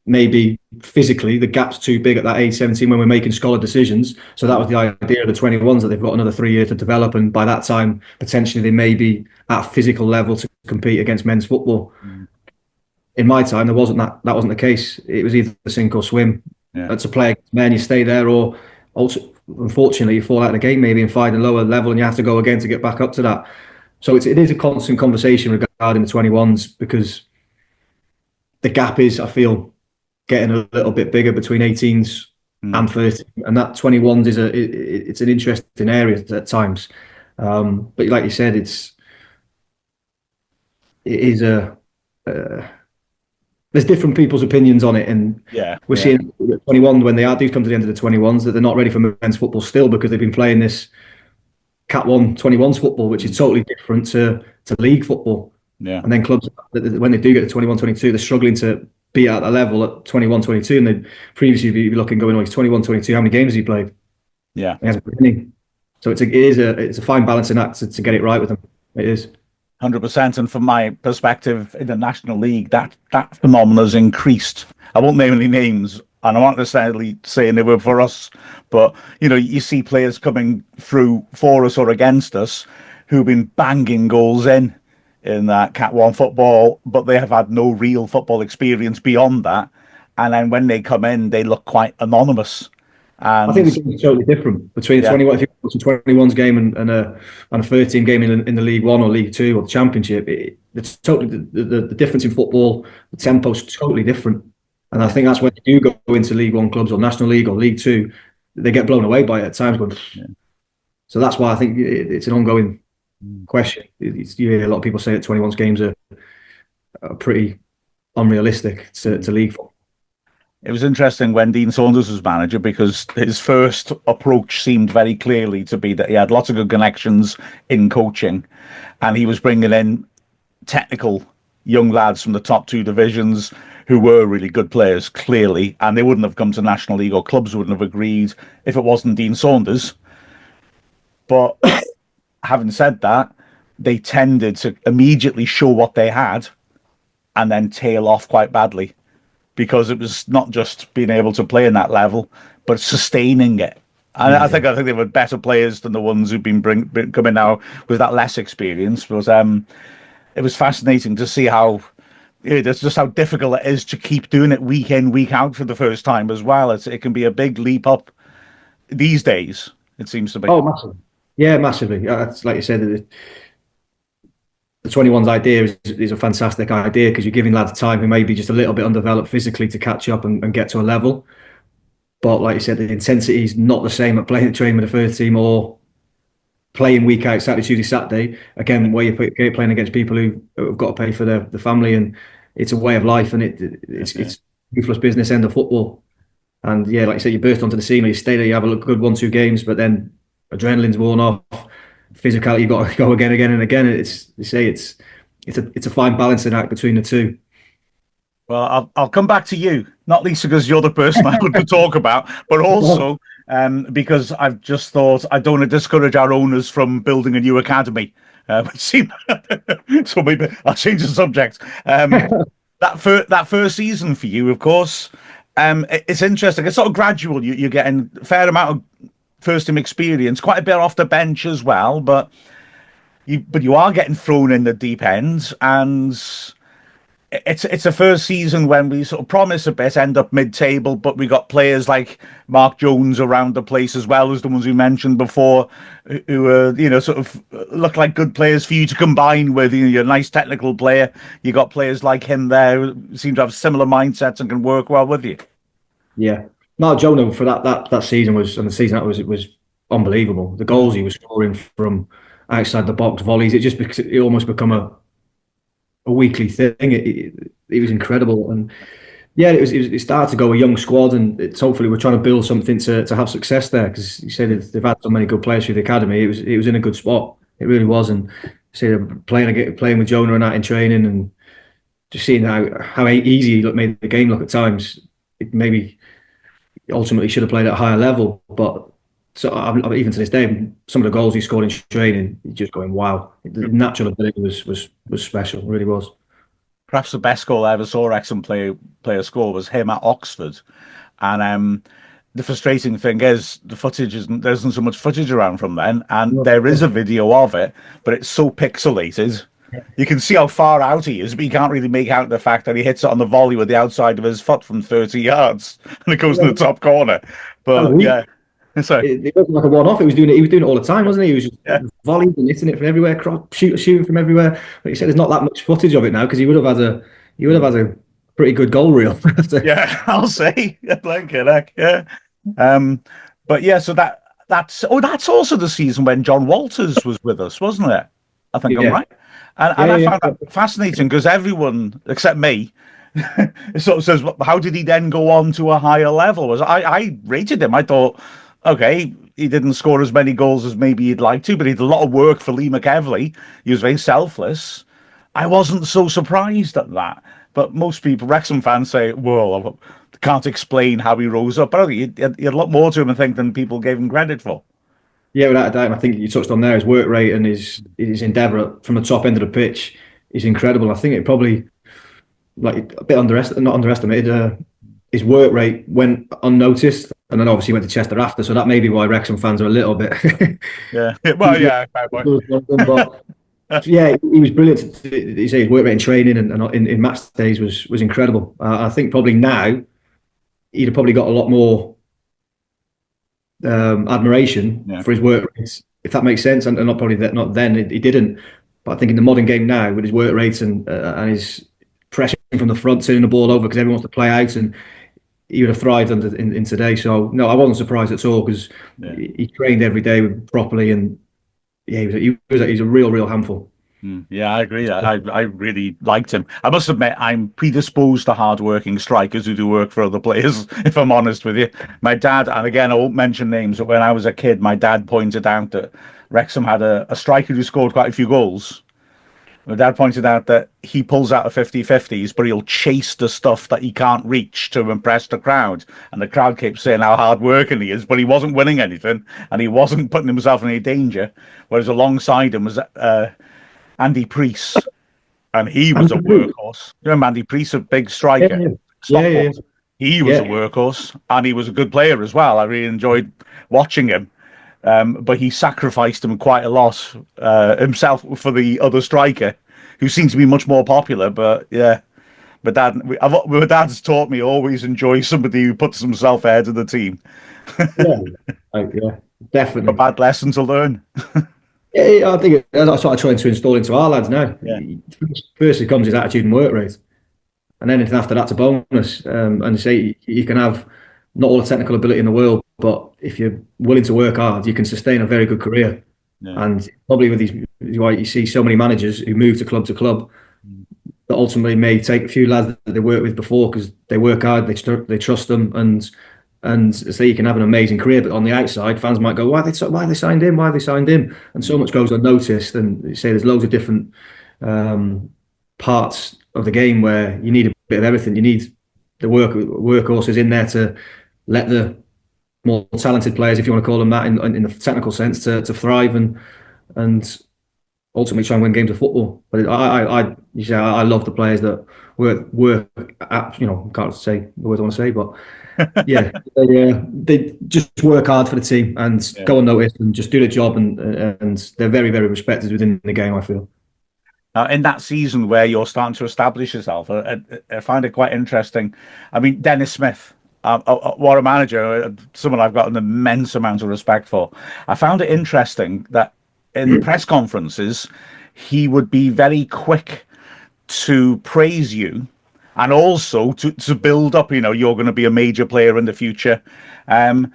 maybe physically the gap's too big at that age 17 when we're making scholar decisions. So that was the idea of the 21s, that they've got another 3 years to develop, and by that time potentially they may be at a physical level to compete against men's football. in my time, there wasn't that wasn't the case. It was either sink or swim. Yeah. To play men, you stay there, or also, unfortunately, you fall out of the game maybe and find a lower level, and you have to go again to get back up to that. So it is a constant conversation regarding the 21s, because the gap is, I feel, getting a little bit bigger between 18s and 13, and that 21s it's an interesting area at times. But like you said, it is there's different people's opinions on it, and we're seeing 21 when they do come to the end of the 21s that they're not ready for men's football still, because they've been playing this Cat 1 21s football, which is totally different to league football. Yeah. And then clubs, when they do get to 21 22, they're struggling to be at that level at 21 22, and they'd previously be looking, going, oh, he's 21 22, how many games has he played? Yeah. He hasn't played any. So it's a fine balancing act to get it right with them. It is. 100%. And from my perspective in the National League, that phenomenon has increased. I won't name any names, and I won't necessarily say they were for us, but you see players coming through for us or against us who've been banging goals in that Cat 1 football, but they have had no real football experience beyond that. And then when they come in, they look quite anonymous. And I think the game's totally different between 21. If you go to 21's game and a 13 game in the League One or League Two or the Championship, it's totally the difference in football. The tempo's totally different, and I think that's when you do go into League One clubs or National League or League Two, they get blown away by it at times. So that's why I think it's an ongoing question. You hear a lot of people say that 21's games are pretty unrealistic to league football. It was interesting when Dean Saunders was manager, because his first approach seemed very clearly to be that he had lots of good connections in coaching, and he was bringing in technical young lads from the top two divisions who were really good players, clearly, and they wouldn't have come to National League, or clubs wouldn't have agreed if it wasn't Dean Saunders. But having said that, they tended to immediately show what they had and then tail off quite badly, because it was not just being able to play in that level, but sustaining it. And I think they were better players than the ones who've been coming now with that less experience. But it was fascinating to see how it's just how difficult it is to keep doing it week in, week out for the first time as well. It can be a big leap up these days, it seems to be. Oh, massively. Yeah, massively. It's like you said, the 21's idea is a fantastic idea, because you're giving lads time who may be just a little bit undeveloped physically to catch up and get to a level. But like you said, the intensity is not the same at playing training with the first team or playing week out, Saturday, Tuesday, Saturday. Again, where you're playing against people who have got to pay for the family, and it's a way of life, and it's ruthless business end of football. And yeah, like you said, you burst onto the scene, or you stay there, you have a good 1-2 games, but then adrenaline's worn off. Physicality, you've got to go again and again. It's a fine balancing act between the two. Well, I'll come back to you, not least because you're the person I want to talk about, but also because I've just thought I don't want to discourage our owners from building a new academy. So maybe I'll change the subject. That first season for you, of course, it's interesting. It's sort of gradual. You're getting a fair amount of first team experience, quite a bit off the bench as well, but you are getting thrown in the deep end, and it's a first season when we sort of promise a bit, end up mid-table, but we got players like Mark Jones around the place, as well as the ones we mentioned before, who sort of look like good players for you to combine with. You're a nice technical player. You got players like him there who seem to have similar mindsets and can work well with you. Yeah. Mark Jones for that season was unbelievable. The goals he was scoring from outside the box, volleys, it almost become a weekly thing. It was incredible, and yeah, it started to go a young squad, and hopefully we're trying to build something to have success there, because you said they've had so many good players through the academy. It was in a good spot. It really was, and see playing with Jonah and that in training, and just seeing how easy he made the game look at times. It maybe ultimately should have played at a higher level, but even to this day, some of the goals he scored in training, you're just going, wow. The natural ability was special, it really was. Perhaps the best goal I ever saw Wrexham player score was him at Oxford, and the frustrating thing is there isn't so much footage around from then, and there is a video of it, but it's so pixelated You can see how far out he is, but you can't really make out the fact that he hits it on the volley with the outside of his foot from 30 yards and it goes in the top corner. But yeah, so it wasn't like a one-off. He was doing it all the time, wasn't he? He was just yeah. volleying and hitting it from everywhere, shooting from everywhere. But he said there's not that much footage of it now because he would have had a pretty good goal reel. Yeah, I'll say. Yeah. But yeah, so that's also the season when John Walters was with us, wasn't it? I think I'm right. And I found that fascinating because everyone except me sort of says, how did he then go on to a higher level? I rated him. I thought, okay, he didn't score as many goals as maybe he'd like to, but he did a lot of work for Lee McEvely. He was very selfless. I wasn't so surprised at that. But most people, Wrexham fans, say, well, I can't explain how he rose up. But I think he had a lot more to him, I think, than people gave him credit for. Yeah, without a doubt. And I think you touched on there his work rate and his endeavour from the top end of the pitch is incredible. I think it probably like a bit not underestimated. His work rate went unnoticed, and then obviously went to Chester after. So that may be why Wrexham fans are a little bit. Yeah, well, yeah, fair point. But yeah, he was brilliant. You say his work rate in training and in match days was incredible. I think probably now he'd have probably got a lot more admiration for his work rates, if that makes sense. And not then he didn't. But I think in the modern game now, with his work rates and his pressure from the front, turning the ball over because everyone wants to play out, and he would have thrived in today. So no, I wasn't surprised at all because he trained every day properly, and yeah, he's a real handful. Yeah, I agree. I really liked him. I must admit, I'm predisposed to hard-working strikers who do work for other players, if I'm honest with you. My dad, and again, I won't mention names, but when I was a kid, my dad pointed out that Wrexham had a striker who scored quite a few goals. My dad pointed out that he pulls out of 50-50s, but he'll chase the stuff that he can't reach to impress the crowd. And the crowd kept saying how hard-working he is, but he wasn't winning anything, and he wasn't putting himself in any danger. Whereas alongside him was Andy Priest, and he was a workhorse. You remember Andy Priest, a big striker? Yeah. He was a workhorse, and he was a good player as well. I really enjoyed watching him. But he sacrificed him quite a lot himself for the other striker, who seems to be much more popular. But yeah, my dad's taught me always enjoy somebody who puts himself ahead of the team. Yeah, definitely. A bad lesson to learn. Yeah, I think that's what I'm trying to install into our lads now. Yeah. First, it comes his attitude and work rate, and anything after that's a bonus. And say you can have not all the technical ability in the world, but if you're willing to work hard, you can sustain a very good career. Yeah. And probably with these, why you see so many managers who move to club that ultimately may take a few lads that they worked with before because they work hard, they trust them, and say you can have an amazing career, but on the outside, fans might go, why they signed him? Why have they signed him? And so much goes unnoticed. And you say there's loads of different parts of the game where you need a bit of everything. You need the workhorses in there to let the more talented players, if you want to call them that, in the technical sense, to thrive and ultimately try and win games of football. But I love the players that work at, can't say the word I want to say, but yeah, they just work hard for the team and go unnoticed and just do the job, and they're very, very respected within the game, I feel. In that season where you're starting to establish yourself, I find it quite interesting. I mean, Dennis Smith, what a manager, someone I've got an immense amount of respect for. I found it interesting that in press conferences, he would be very quick to praise you and also to build up, you're going to be a major player in the future. And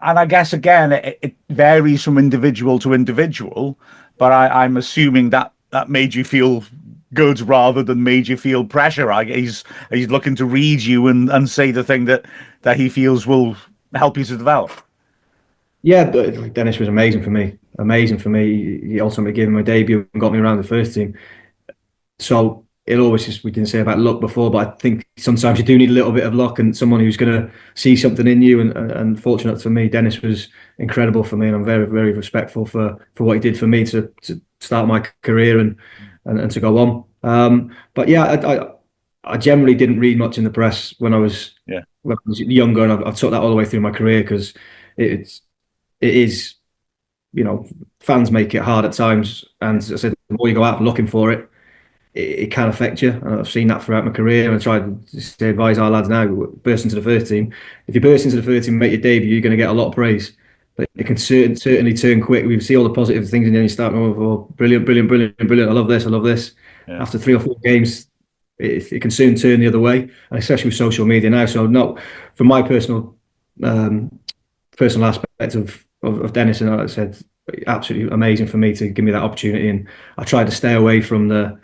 I guess, again, it varies from individual to individual, but I'm assuming that made you feel good rather than made you feel pressure. He's looking to read you and say the thing that he feels will help you to develop. Yeah, Dennis was amazing for me. He ultimately gave me my debut and got me around the first team. So it always, we didn't say about luck before, but I think sometimes you do need a little bit of luck and someone who's going to see something in you. And fortunate for me, Dennis was incredible for me, and I'm very, very respectful for what he did for me to start my career and to go on. But yeah, I generally didn't read much in the press when I was younger, and I've took that all the way through my career because it is, fans make it hard at times, and as I said, the more you go out looking for it, it can affect you. And I've seen that throughout my career, and I try to advise our lads now, burst into the first team. If you burst into the first team and make your debut, you're going to get a lot of praise. But it can certainly turn quick. We see all the positive things, and then you start, oh, brilliant, brilliant, brilliant, brilliant. I love this, I love this. Yeah. After 3 or 4 games, it can soon turn the other way, and especially with social media now. So, not from my personal aspect of Dennis, and like I said, absolutely amazing for me to give me that opportunity. And I tried to stay away from the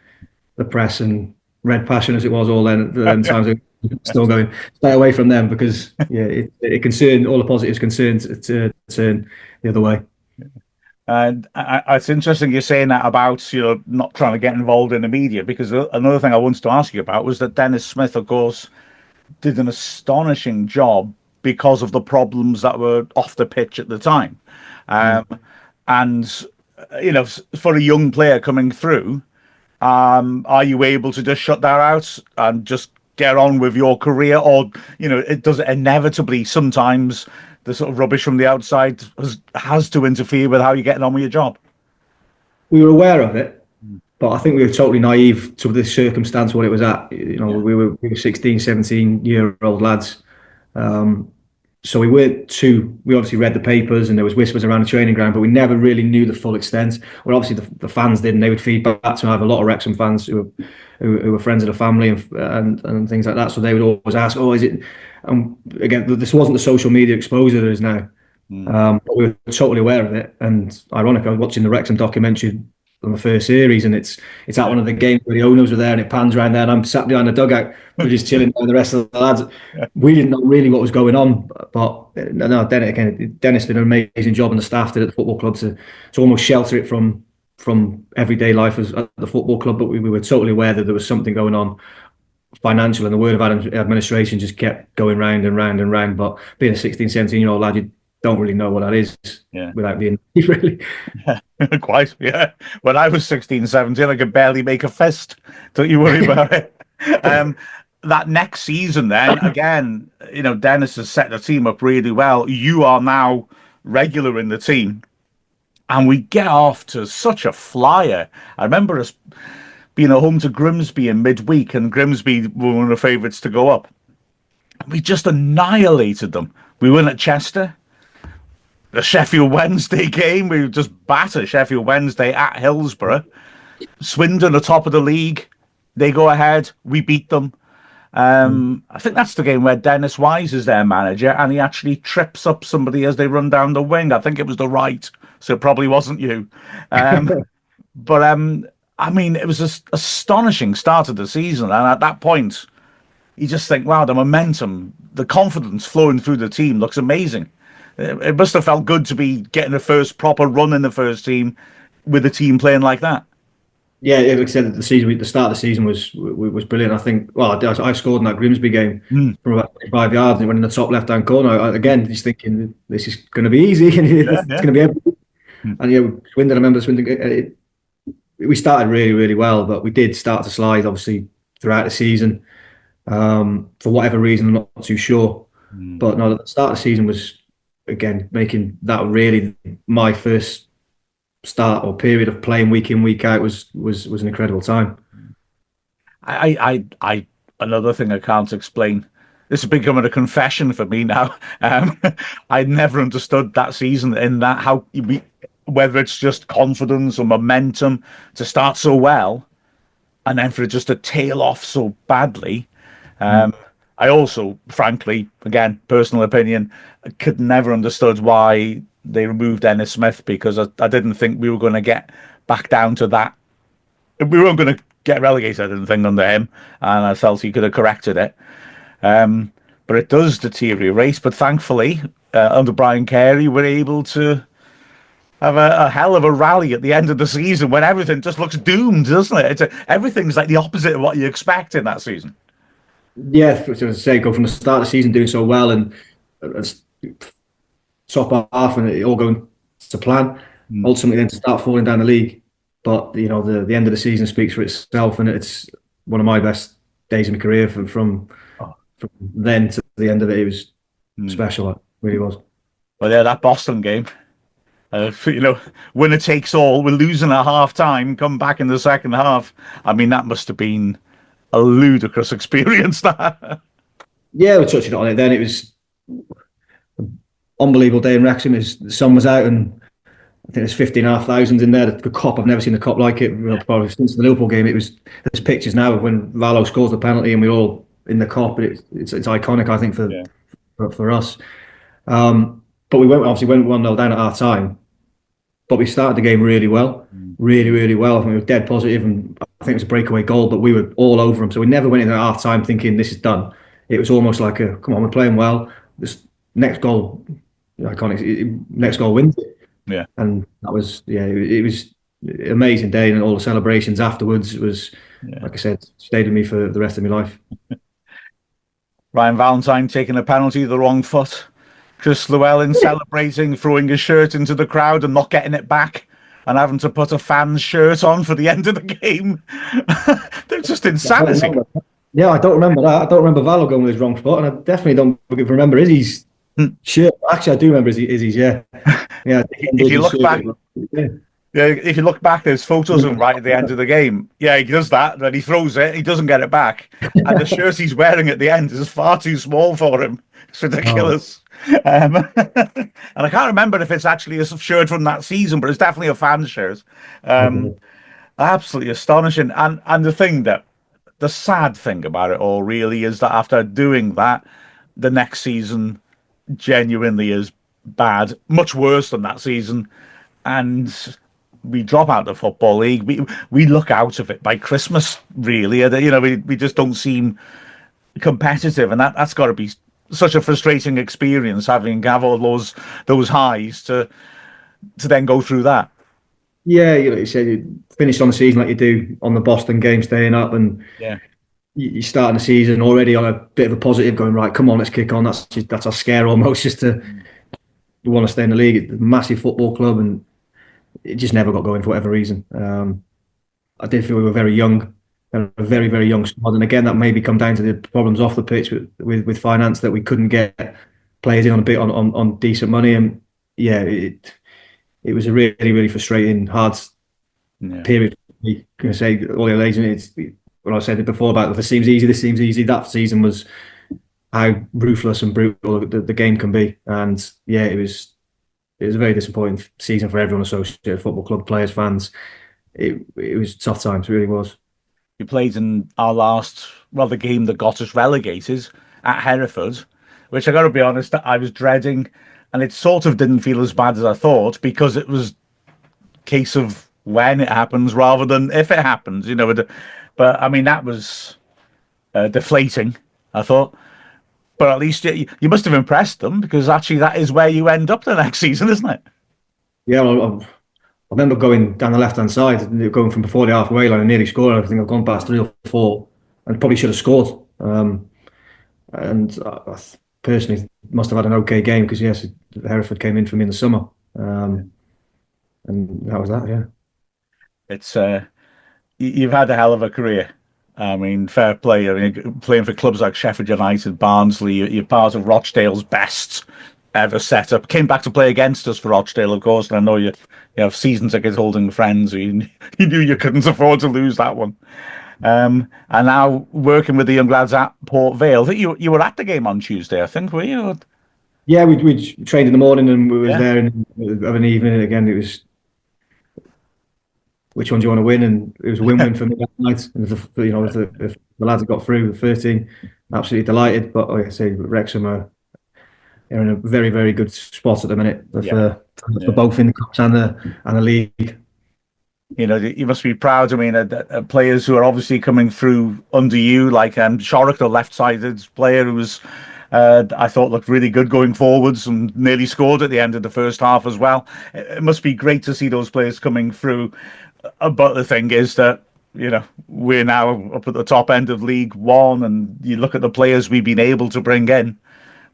press and red passion as it was all then. At times, still going, stay away from them, because it can turn, all the positives can turn the other way. And it's interesting you're saying that about not trying to get involved in the media, because another thing I wanted to ask you about was that Dennis Smith, of course, did an astonishing job because of the problems that were off the pitch at the time. And for a young player coming through, are you able to just shut that out and just get on with your career? Or, it does inevitably sometimes the sort of rubbish from the outside has to interfere with how you're getting on with your job? We were aware of it, but I think we were totally naive to the circumstance what it was at. We were 16, 17-year-old lads. So we obviously read the papers and there was whispers around the training ground, but we never really knew the full extent. Well, obviously the fans did, and they would feed back to me. I have a lot of Wrexham fans who were friends of the family and things like that. So they would always ask, "Oh, is it?" Again, this wasn't the social media exposure there is now. But we were totally aware of it. And ironic, I was watching the Wrexham documentary on the first series, and it's at one of the games where the owners were there, and it pans around there, and I'm sat behind the dugout, we're just chilling with the rest of the lads. We didn't know really what was going on, but no, Dennis did an amazing job, and the staff did at the football club to almost shelter it from everyday life as at the football club. But we were totally aware that there was something going on financial, and the word of administration just kept going round and round and round. But being a 16, 17-year-old lad, you don't really know what that is without being really. Quite, yeah. When I was 16, 17, I could barely make a fist. Don't you worry about it. That next season then, again, Dennis has set the team up really well. You are now regular in the team, and we get off to such a flyer. I remember us being at home to Grimsby in midweek, and Grimsby were one of the favourites to go up. We just annihilated them. We win at Chester. The Sheffield Wednesday game, we just batter Sheffield Wednesday at Hillsborough. Swindon, the top of the league, they go ahead. We beat them. I think that's the game where Dennis Wise is their manager, and he actually trips up somebody as they run down the wing. I think it was the right, so it probably wasn't you. But I mean, it was an astonishing start of the season, and at that point, you just think, wow, the momentum, the confidence flowing through the team looks amazing. It must have felt good to be getting the first proper run in the first team with the team playing like that. Yeah, like I said, the start of the season was brilliant. I think, well, I scored in that Grimsby game from about 5 yards, and it went in the top left-hand corner. Again, just thinking this is going to be easy, and it's going to be everything. And Swindon, I remember Swindon. We started really, really well, but we did start to slide, obviously, throughout the season. For whatever reason, I'm not too sure. But no, the start of the season was, again, making that really my first start or period of playing week in, week out was an incredible time. I another thing I can't explain. This is becoming a confession for me now. I never understood that season in that whether it's just confidence or momentum to start so well and then for it just to tail off so badly. I also, frankly, again, personal opinion, could never understood why they removed Dennis Smith, because I didn't think we were going to get back down to that. We weren't going to get relegated, I didn't think, under him, and I felt he could have corrected it. But it does deteriorate. But thankfully, under Brian Carey, we're able to have a hell of a rally at the end of the season when everything just looks doomed, doesn't it? Everything's like the opposite of what you expect in that season. Yeah, as I say, go from the start of the season doing so well and top half and it all going to plan. Ultimately, then to start falling down the league. But the end of the season speaks for itself, and it's one of my best days in my career. From then to the end of it, it was special. It really was. Well, yeah, that Boston game. Winner takes all. We're losing at half time. Come back in the second half. I mean, that must have been a ludicrous experience. That. Yeah, we're touching on it. Then it was unbelievable day in Wrexham. The sun was out, and I think there's 15,500 in there. The Kop, I've never seen a Kop like it. Probably since the Liverpool game. There's pictures now of when Valo scores the penalty and we're all in the Kop. It's iconic, I think, for us. But we went 1-0 down at our time. But we started the game really well, really, really well. I think we were dead positive, and I think it was a breakaway goal, but we were all over them. So we never went into half time thinking this is done. It was almost like come on, we're playing well. This next goal, iconic. Next goal wins it. Yeah, and that was it was an amazing day, and all the celebrations afterwards was, like I said, stayed with me for the rest of my life. Ryan Valentine taking a penalty the wrong foot. Chris Llewellyn celebrating, throwing his shirt into the crowd and not getting it back, and having to put a fan's shirt on for the end of the game. They're just insanity. I don't remember that. I don't remember Valo going with his wrong foot, and I definitely don't remember Izzy's shirt. Actually, I do remember Izzy's. Yeah. If you look back, if you look back, there's photos of him right at the end of the game. Yeah, he does that, then he throws it, he doesn't get it back, and the shirt he's wearing at the end is far too small for him. It's ridiculous. And I can't remember if it's actually a shirt from that season, but it's definitely a fan shirt. Absolutely astonishing. And the sad thing about it all really is that after doing that, the next season genuinely is bad, much worse than that season, and we drop out of the Football League. We look out of it by Christmas, really. We just don't seem competitive, and that's got to be such a frustrating experience, having all those highs to then go through that. Yeah, you said you finished on the season like you do on the Boston game, staying up, and you're starting the season already on a bit of a positive, going right. Come on, let's kick on. That's a scare almost, just to want to stay in the league. It's a massive football club, and it just never got going for whatever reason. I did feel we were very young. A very, very young squad, and again, that maybe come down to the problems off the pitch with finance, that we couldn't get players in on decent money, and it was a really, really frustrating, hard period. You can say all the agent. It's what I said before about this seems easy. That season was how ruthless and brutal the game can be, and it was a very disappointing season for everyone associated, football club, players, fans. It was tough times, it really was. We played in our the game that got us relegated at Hereford, which I got to be honest, I was dreading, and it sort of didn't feel as bad as I thought, because it was a case of when it happens rather than if it happens, But I mean, that was deflating, I thought. But at least you must have impressed them, because actually that is where you end up the next season, isn't it? Yeah, I remember going down the left-hand side, going from before the halfway line and nearly scoring. I think I've gone past 3 or 4 and probably should have scored. And I personally must have had an okay game, because, yes, Hereford came in for me in the summer. And that was that, yeah. It's you've had a hell of a career. I mean, fair play. I mean, playing for clubs like Sheffield United, Barnsley, you're part of Rochdale's best ever set up. Came back to play against us for Rochdale, of course, and I know you have season ticket holding friends. You knew you couldn't afford to lose that one. And now working with the young lads at Port Vale. I think you were at the game on Tuesday, I think, were you? Yeah, we trained in the morning, and we was there of an evening, and again it was, which one do you want to win? And it was a win-win for me that night. And if the lads that got through, the 13, absolutely delighted. But like I say, Wrexham are in a very, very good spot at the minute for both in the cups and the league. You must be proud. I mean, players who are obviously coming through under you, like Shorrock, the left-sided player, who was I thought looked really good going forwards and nearly scored at the end of the first half as well. It must be great to see those players coming through. But the thing is that we're now up at the top end of League One, and you look at the players we've been able to bring in.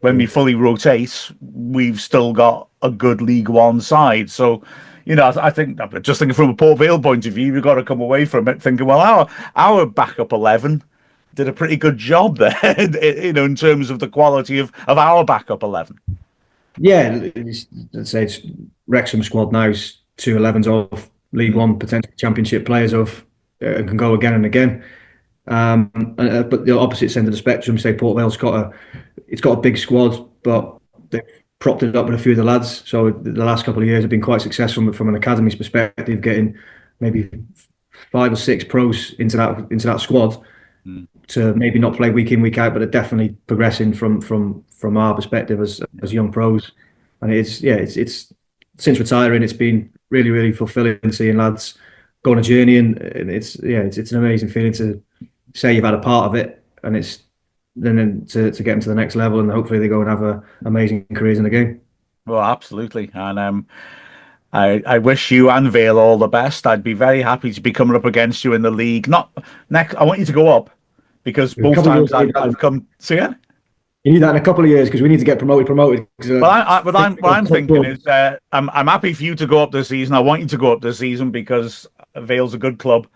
When we fully rotate, we've still got a good League One side. So, I think, just thinking from a Port Vale point of view, we've got to come away from it thinking, well, our backup 11 did a pretty good job there, in terms of the quality of our backup 11. Yeah, let's say it's Wrexham squad now is 2 11s of League One, potential Championship players of, and can go again and again. But the opposite end of the spectrum, say Port Vale's it's got a big squad, but they've propped it up with a few of the lads. So the last couple of years have been quite successful from an academy's perspective, getting maybe 5 or 6 pros into that squad to maybe not play week in week out, but are definitely progressing from our perspective as young pros. And it's since retiring, it's been really fulfilling seeing lads go on a journey, and it's an amazing feeling to say you've had a part of it, and it's then to get them to the next level, and hopefully they go and have amazing careers in the game. Well, absolutely. And I wish you and Vale all the best. I'd be very happy to be coming up against you in the league. Not next. I want you to go up because both times I've come. See it. You need that in a couple of years because we need to get promoted. What I'm thinking is I'm happy for you to go up this season. I want you to go up this season because Vale's a good club.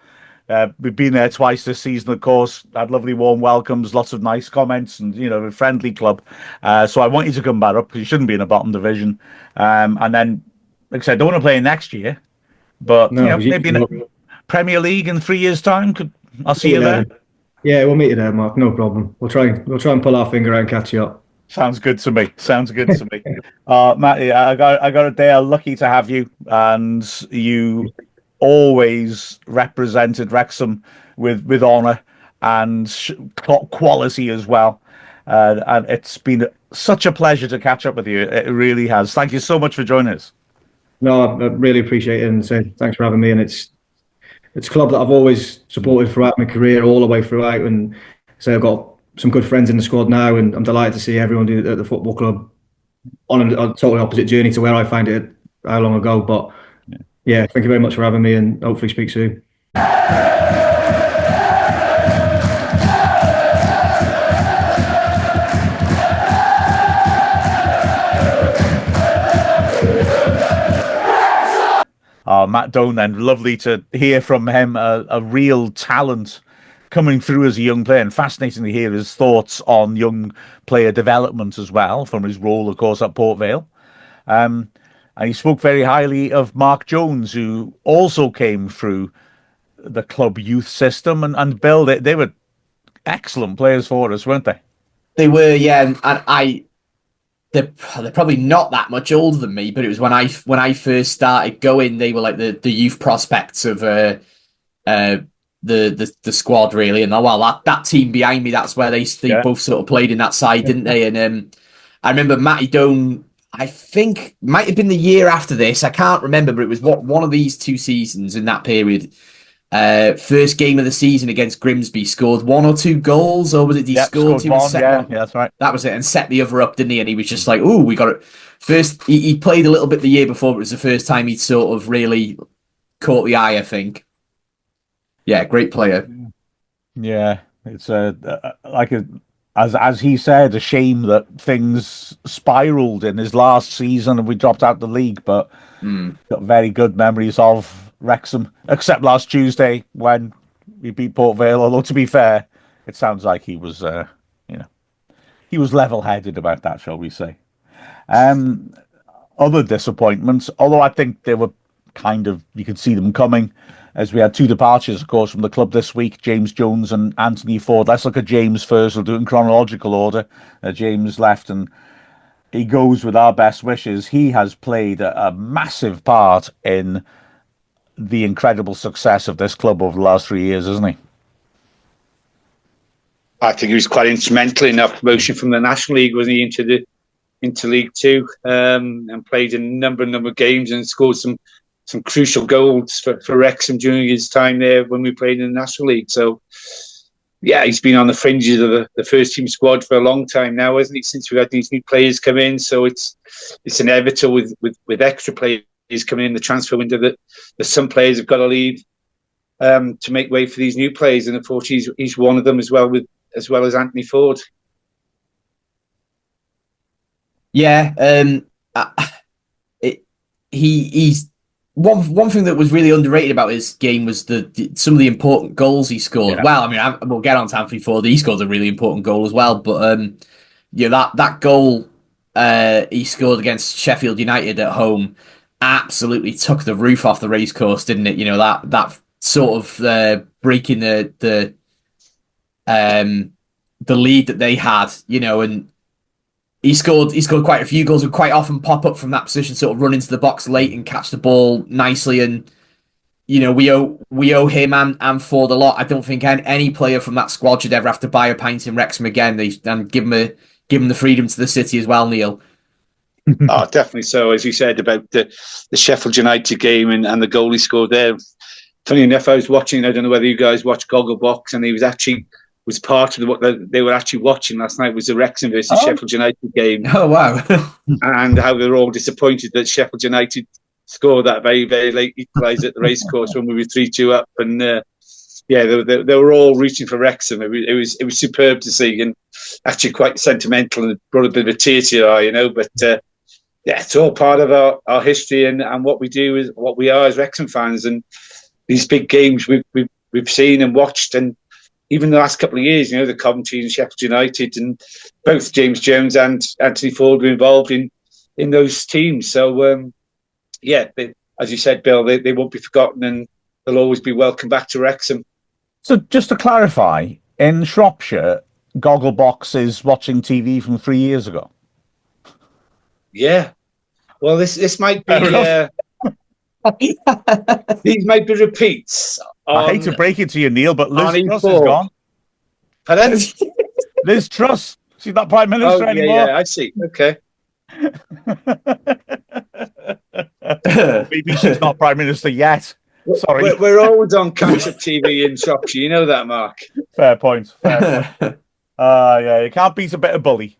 We've been there twice this season, of course. Had lovely warm welcomes, lots of nice comments, and a friendly club. So I want you to come back up because you shouldn't be in a bottom division. And then, like I said, I don't want to play next year, but maybe in a Premier League in 3 years' time. I'll see you there. Yeah, we'll meet you there, Mark. No problem. We'll try and pull our finger out and catch you up. Sounds good to me. Matty, I got a day. Lucky to have you, and you always represented Wrexham with honour and quality as well. And it's been such a pleasure to catch up with you. It really has. Thank you so much for joining us. No, I really appreciate it, and say thanks for having me. And it's a club that I've always supported throughout my career, all the way throughout. And so I've got some good friends in the squad now, and I'm delighted to see everyone do it at the football club on a totally opposite journey to where I found it how long ago. But yeah, thank you very much for having me, and hopefully speak soon. Matt Doan, then, lovely to hear from him, a real talent coming through as a young player, and fascinating to hear his thoughts on young player development as well, from his role, of course, at Port Vale. And he spoke very highly of Mark Jones, who also came through the club youth system, and Bill, they were excellent players for us, weren't they? They were, yeah, and they're probably not that much older than me, but it was when I first started going, they were like the youth prospects of the squad, really. And that team behind me, that's where they both sort of played in that side, didn't they? And I remember Matty Doan, I think might have been the year after this, I can't remember, but it was one of these 2 seasons in that period. First game of the season against Grimsby, scored 1 or 2 goals, or was it he scored 2? Yeah, that's right. That was it, and set the other up, didn't he? And he was just like, "Ooh, we got it." First, he played a little bit the year before, but it was the first time he'd sort of really caught the eye, I think. Yeah, great player. Yeah, it's as he said, a shame that things spiraled in his last season and we dropped out the league. But got very good memories of Wrexham, except last Tuesday when we beat Port Vale. Although to be fair, it sounds like he was, he was level-headed about that, shall we say? Other disappointments, although I think they were you could see them coming, as we had 2 departures, of course, from the club this week, James Jones and Anthony Forde. Let's look at James first. We'll do it in chronological order. James left, and he goes with our best wishes. He has played a massive part in the incredible success of this club over the last 3 years, isn't he? I think he was quite instrumental in our promotion from the National League, wasn't he, into League Two, and played a number of games and scored some crucial goals for Wrexham during his time there when we played in the National League. So, yeah, he's been on the fringes of the first team squad for a long time now, hasn't he? Since we had these new players come in, so it's inevitable with extra players coming in the transfer window that some players have got to leave to make way for these new players, and unfortunately he's one of them as well as Anthony Forde. Yeah, he's one thing that was really underrated about his game was some of the important goals he scored. Yeah. Well, I mean, we'll get on to Anthony Forde. He scored a really important goal as well, but that goal he scored against Sheffield United at home, absolutely took the roof off the racecourse, didn't it? You know, that sort of breaking the lead that they had, you know, and he scored quite a few goals and quite often pop up from that position, sort of run into the box late and catch the ball nicely. And you know, we owe him and Forde a lot. I don't think any player from that squad should ever have to buy a pint in Wrexham again. And give him the freedom to the city as well, Neil. Oh, definitely so. As you said about the Sheffield United game and the goal he scored there. Funny enough, I was watching. I don't know whether you guys watch Gogglebox, and he was part of what they were actually watching last night was the Wrexham versus Sheffield United game. Oh wow! And how they were all disappointed that Sheffield United scored that very, very late equaliser at the racecourse when we were 3-2 up, and they were all reaching for Wrexham. It was superb to see, and actually quite sentimental, and brought a bit of a tear to your eye, you know. But it's all part of our history and what we do is what we are as Wrexham fans, and these big games we've seen and watched, and even the last couple of years, you know, the Coventry and Sheffield United, and both James Jones and Anthony Forde were involved in those teams. So as you said, Bill, they won't be forgotten, and they'll always be welcome back to Wrexham. So just to clarify, in Shropshire, Gogglebox is watching TV from 3 years ago. Yeah. Well, this might be these might be repeats. I hate to break it to you, Neil, but Liz Truss is gone. Pardon? Liz Truss. She's not Prime Minister anymore. Yeah, I see. Okay. Maybe she's not Prime Minister yet. Sorry. We're always on catch-up TV in Shropshire. You know that, Mark. Fair point. Yeah, you can't beat a bit of bully.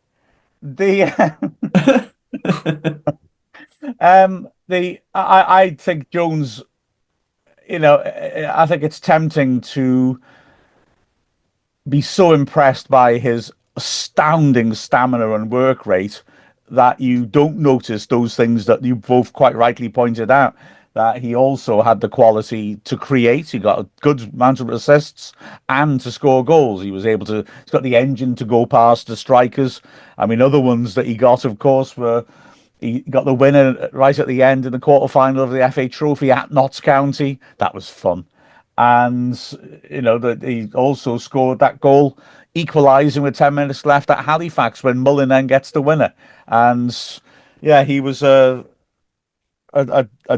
I think Jones, you know, I think it's tempting to be so impressed by his astounding stamina and work rate that you don't notice those things that you both quite rightly pointed out, that he also had the quality to create. He got a good amount of assists and to score goals. He's got the engine to go past the strikers. I mean, other ones that he got, of course, were he got the winner right at the end in the quarterfinal of the FA Trophy at Notts County. That was fun. And, you know, that he also scored that goal equalising with 10 minutes left at Halifax when Mullin then gets the winner. And, yeah, he was a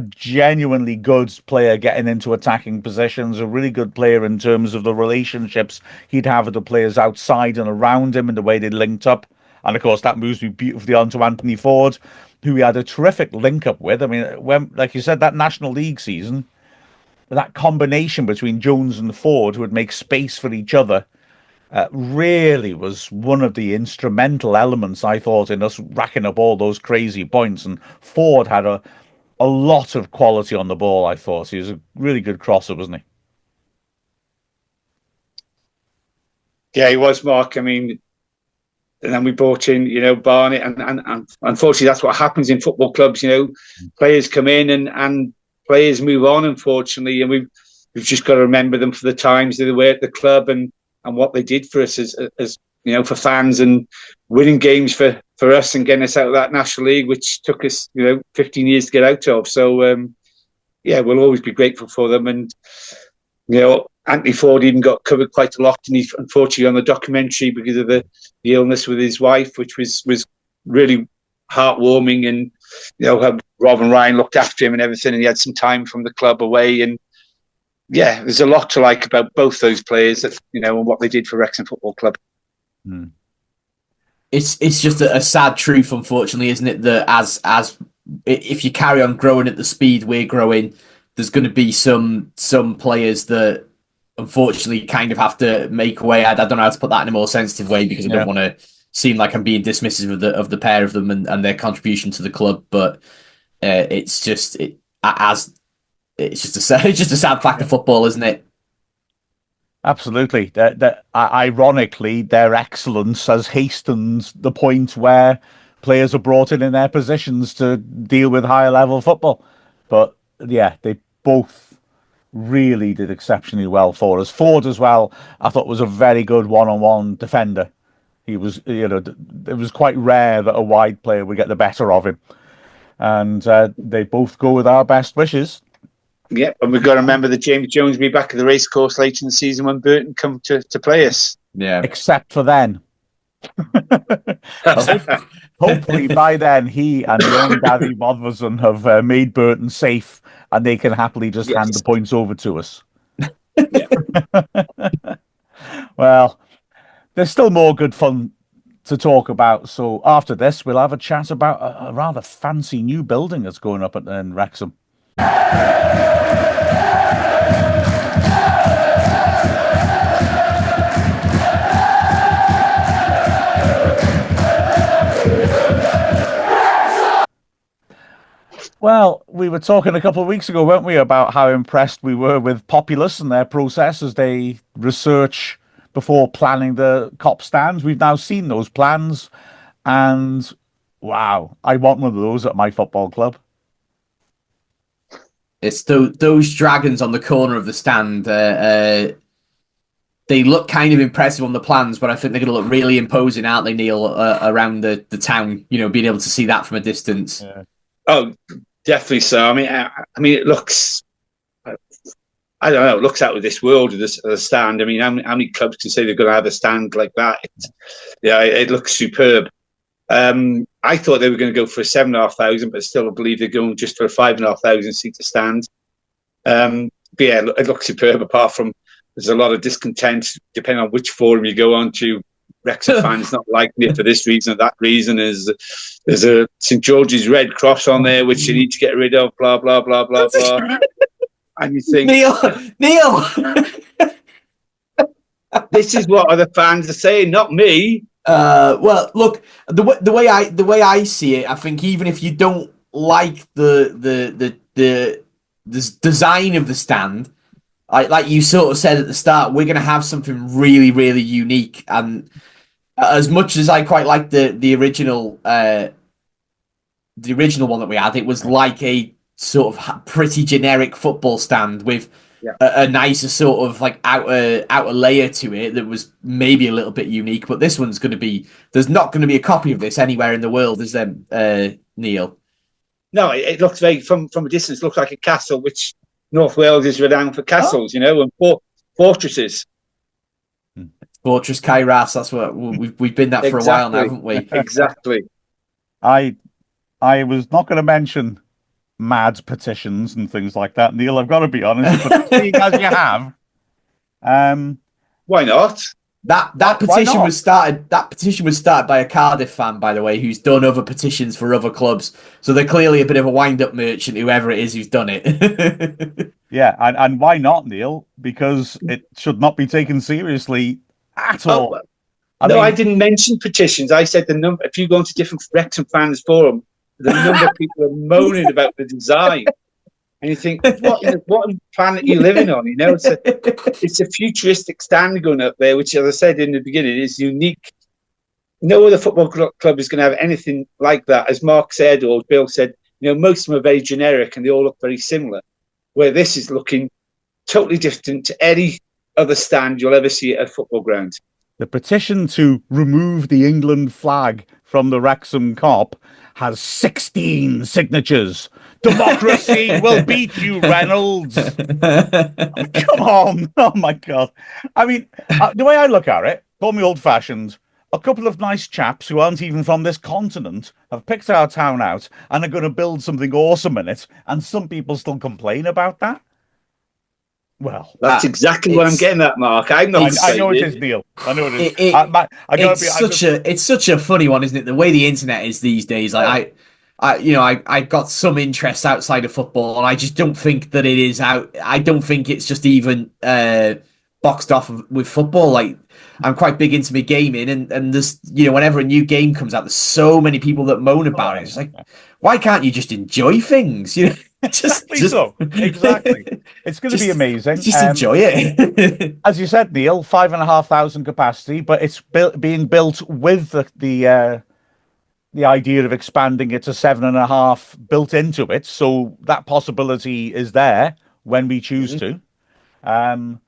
genuinely good player getting into attacking positions, a really good player in terms of the relationships he'd have with the players outside and around him and the way they linked up. And, of course, that moves me beautifully on to Anthony Forde, who he had a terrific link-up with. I mean, when, like you said, that National League season, that combination between Jones and Forde, who would make space for each other, really was one of the instrumental elements, I thought, in us racking up all those crazy points. And Forde had a lot of quality on the ball, I thought. He was a really good crosser, wasn't he? Yeah, he was, Mark. I mean, and then we brought in, you know, Barnett, and unfortunately that's what happens in football clubs. You know, players come in and players move on, unfortunately, and we've just got to remember them for the times they were at the club and what they did for us as you know, for fans, and winning games for us and getting us out of that National League, which took us, you know, 15 years to get out of. So we'll always be grateful for them. And you know, Anthony Forde even got covered quite a lot, and he unfortunately on the documentary because of the illness with his wife, which was really heartwarming. And you know, how Rob and Ryan looked after him and everything, and he had some time from the club away. And yeah, there's a lot to like about both those players, that, you know, and what they did for Wrexham Football Club. It's just a sad truth, unfortunately, isn't it? That as if you carry on growing at the speed we're growing, there's going to be some players that unfortunately kind of have to make way. I don't know how to put that in a more sensitive way, because I don't want to seem like I'm being dismissive of the pair of them and their contribution to the club. But it's just a sad fact of football, isn't it? Absolutely. Ironically, their excellence has hastened the point where players are brought in their positions to deal with higher level football. But yeah, they both really did exceptionally well for us. Forde as well, I thought, was a very good one-on-one defender. He was, it was quite rare that a wide player would get the better of him. And they both go with our best wishes. Yep, and we've got to remember that James Jones will be back at the racecourse later in the season when Burton come to play us. Yeah. Except for then. Hopefully by then he and young Gary Bodverson have made Burton safe and they can happily just hand the points over to us. Well, there's still more good fun to talk about. So after this, we'll have a chat about a rather fancy new building that's going up in Wrexham. Well, we were talking a couple of weeks ago, weren't we, about how impressed we were with Populous and their process as they research before planning the cop stands. We've now seen those plans, and wow, I want one of those at my football club. It's those dragons on the corner of the stand. They look kind of impressive on the plans, but I think they're going to look really imposing, aren't they, Neil, around the town, being able to see that from a distance. Yeah. Oh, definitely so. I mean, it looks, I don't know, it looks out of this world, the stand. I mean, how many clubs can say they're going to have a stand like that? It looks superb. I thought they were going to go for a 7,500, but still I believe they're going just for a 5,500 seat to stand. But yeah, it looks superb, apart from there's a lot of discontent depending on which forum you go on to. Wrexham fans not liking it for this reason or that reason. There's a St George's Red Cross on there which you need to get rid of, blah blah blah blah blah. And you think, Neil, this is what other fans are saying, not me. Well, look, the way I see it, I think even if you don't like the design of the stand, like you sort of said at the start, we're going to have something really, really unique. And as much as I quite like the original one that we had, it was like a sort of pretty generic football stand with a nicer sort of like outer layer to it that was maybe a little bit unique. But this one's going to be, there's not going to be a copy of this anywhere in the world, is there, Neil? No, it looks very, from a distance, looks like a castle, which North Wales is renowned for castles, and fortresses. Fortress Kairas, that's what we've been that for a while now, haven't we? Exactly. I was not going to mention mad petitions and things like that, Neil. I've got to be honest, but seeing as you have, why not? That petition was started. That petition was started by a Cardiff fan, by the way, who's done other petitions for other clubs. So they're clearly a bit of a wind-up merchant, whoever it is who's done it. Yeah, and why not, Neil? Because it should not be taken seriously at all. I didn't mention petitions. I said the number. If you go into different Wrexham fans forum, the number of people are moaning about the design. And you think, what planet are you living on? It's a futuristic stand going up there, which, as I said in the beginning, is unique. No other football club is going to have anything like that. As Mark said, or Bill said, most of them are very generic and they all look very similar. Where this is looking totally different to any other stand you'll ever see at a football ground. The petition to remove the England flag from the Wrexham Cop has 16 signatures. Democracy will beat you, Reynolds. Come on. Oh, my God. I mean, the way I look at it, call me old-fashioned, a couple of nice chaps who aren't even from this continent have picked our town out and are going to build something awesome in it, and some people still complain about that. Well, that's exactly what I'm getting at, Mark. I'm not. I know it is, Neil. I know it is. It's such a funny one, isn't it? The way the internet is these days. Like I got some interest outside of football, and I just don't think that it is out. I don't think it's just even boxed off with football. Like, I'm quite big into my gaming, and there's whenever a new game comes out, there's so many people that moan about it. It's like, why can't you just enjoy things? Exactly. It's going to be amazing. Just enjoy it. As you said, Neil, 5,500 capacity, but it's being built with the idea of expanding it to 7.5 built into it. So that possibility is there when we choose to. Have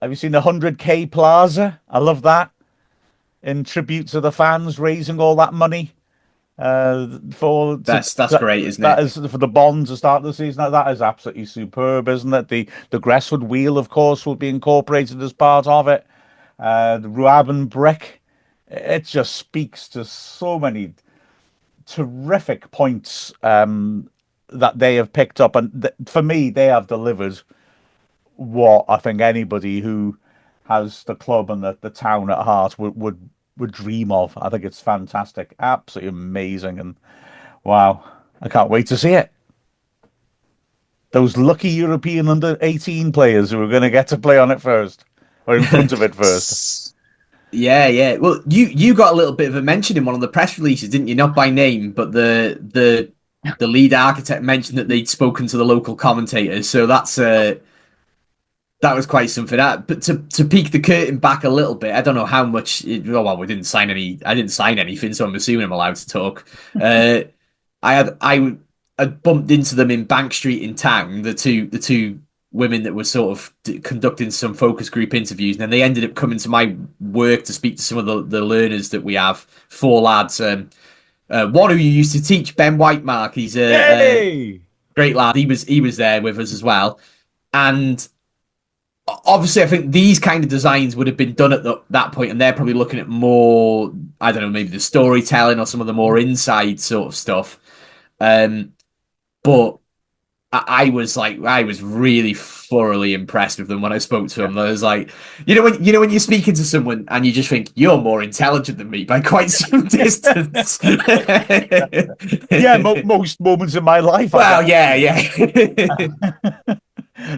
you seen the 100K Plaza? I love that. in tribute to the fans, raising all that money. That's great, isn't that it? is for the bond to start the season. That is absolutely superb, isn't it? The Gresswood wheel, of course, will be incorporated as part of it. The Ruaben brick. It just speaks to so many terrific points that they have picked up, and for me, they have delivered what I think anybody who has the club and the town at heart would dream of. I think it's fantastic, absolutely amazing, and wow, I can't wait to see it. Those lucky European under-18 players who are going to get to play on it first, or in front of it first. Yeah. Well, you got a little bit of a mention in one of the press releases, didn't you? Not by name, but the lead architect mentioned that they'd spoken to the local commentators. So that was quite something. But to peek the curtain back a little bit, I don't know how much. Well, we didn't sign any. I didn't sign anything, so I'm assuming I'm allowed to talk. I bumped into them in Bank Street in town. The two women that were sort of conducting some focus group interviews, and then they ended up coming to my work to speak to some of the learners that we have. 4 lads. One who you used to teach, Ben Whitemark. He's a great lad. He was there with us as well, and obviously, I think these kind of designs would have been done at that point, and they're probably looking at more, I don't know, maybe the storytelling or some of the more inside sort of stuff. But I was really thoroughly impressed with them when I spoke to them. I was like, when you're speaking to someone and you just think you're more intelligent than me by quite some distance. Yeah, most moments in my life. Well, yeah.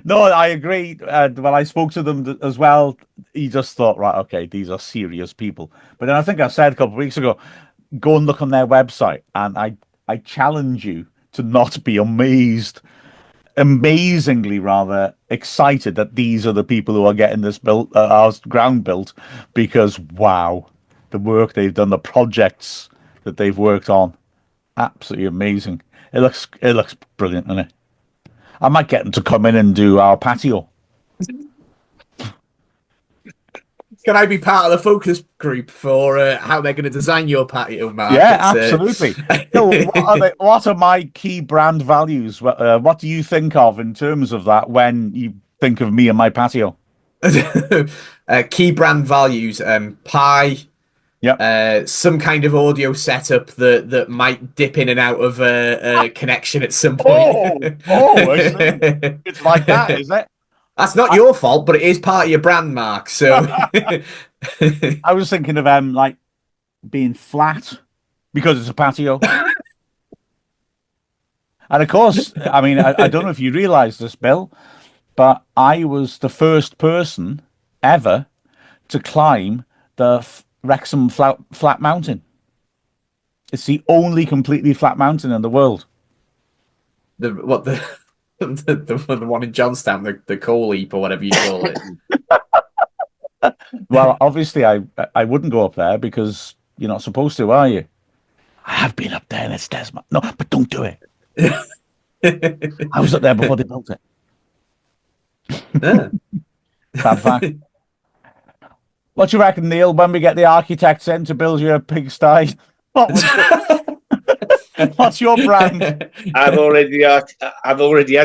No, I agree. When I spoke to them as well, he just thought, right, okay, these are serious people. But then I think I said a couple of weeks ago, go and look on their website, and I challenge you to not be amazingly rather excited that these are the people who are getting this built, our ground built, because wow, the work they've done, the projects that they've worked on, absolutely amazing. It looks brilliant, doesn't it? I might get them to come in and do our patio. Can I be part of the focus group for how they're going to design your patio, Mark? Yeah, absolutely. What are my key brand values? What do you think of in terms of that when you think of me and my patio? Key brand values: pie. Yeah. Some kind of audio setup that might dip in and out of a connection at some point. It's like that, is it? That's not your fault, but it is part of your brand, Mark. So I was thinking of like being flat because it's a patio. And of course, I mean, I don't know if you realise this, Bill, but I was the first person ever to climb the Wrexham flat mountain. It's the only completely flat mountain in the world. The one in Johnstown, the coal heap or whatever you call it. Well, obviously, I wouldn't go up there because you're not supposed to, are you? I have been up there and it's desert. No, but don't do it. I was up there before they built it. Yeah. Bad fact. What do you reckon, Neil, when we get the architects in to build you a pigsty? What's your brand? I've already had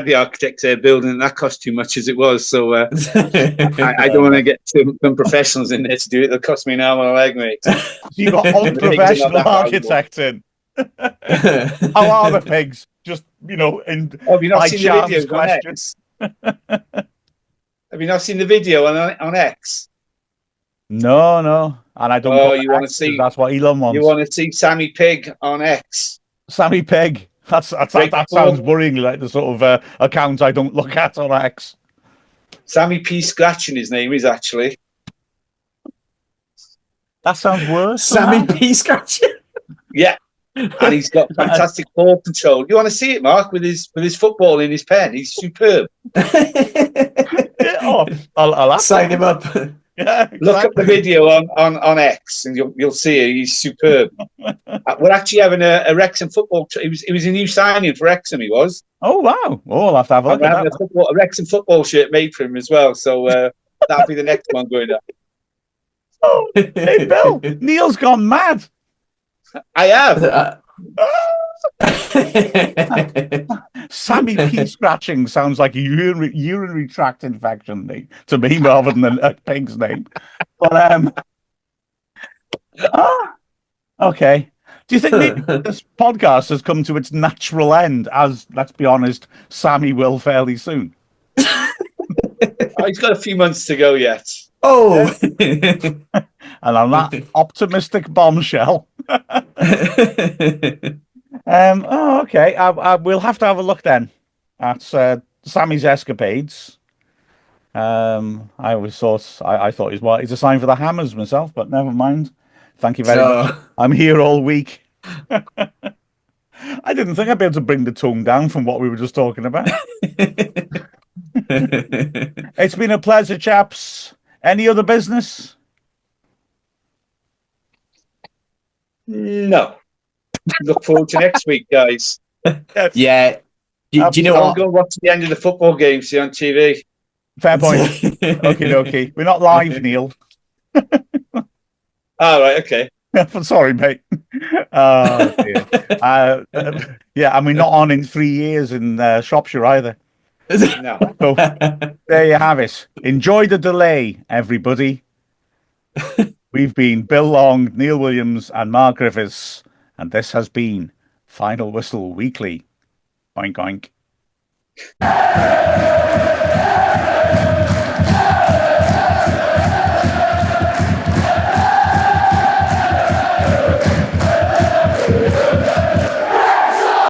the architect building, and that cost too much as it was. So I don't want to get some professionals in there to do it. They'll cost me an arm and a leg, mate. So you got unprofessional architects in. How are the pigs? Just in have you not seen the video questions? Have you not seen the video on X? No, and I don't. Oh, you want to see? That's what Elon wants. You want to see Sammy Pig on X? Sammy Pig. That sounds worryingly like the sort of account I don't look at on X. Sammy P. Scratching, his name is actually. That sounds worse. Sammy P. Scratching. Yeah, and he's got fantastic ball control. You want to see it, Mark, with his football in his pen? He's superb. I'll sign him up. Yeah, exactly. Look up the video on X, and you'll see it. He's superb. We're actually having a Wrexham football. He was a new signing for Wrexham. He was. Oh wow! Oh, I'll have to have a look at that. A Wrexham football shirt made for him as well. So that'll be the next one going up. Oh, hey, Bill, Neil's gone mad. I have. Sammy P scratching sounds like a urinary tract infection to me rather than a pig's name. But okay. Do you think maybe this podcast has come to its natural end? As let's be honest, Sammy will fairly soon. He's got a few months to go yet. Oh, and on that optimistic bombshell. Okay. We'll have to have a look then at Sammy's escapades. I always thought I thought he's a sign for the Hammers myself, but never mind. Thank you very much. I'm here all week. I didn't think I'd be able to bring the tongue down from what we were just talking about. It's been a pleasure, chaps. Any other business? No. Look forward to next week, guys. Yes. Yeah. Do you know I'll what? go watch the end of the football game, see on TV. Fair point. Okay. We're not live, Neil. All right, okay. Sorry, mate. Oh, dear. Yeah, and we're not on in 3 years in Shropshire either. No. So, there you have it. Enjoy the delay, everybody. We've been Bill Long, Neil Williams, and Mark Griffiths, and this has been Final Whistle Weekly. Oink, oink.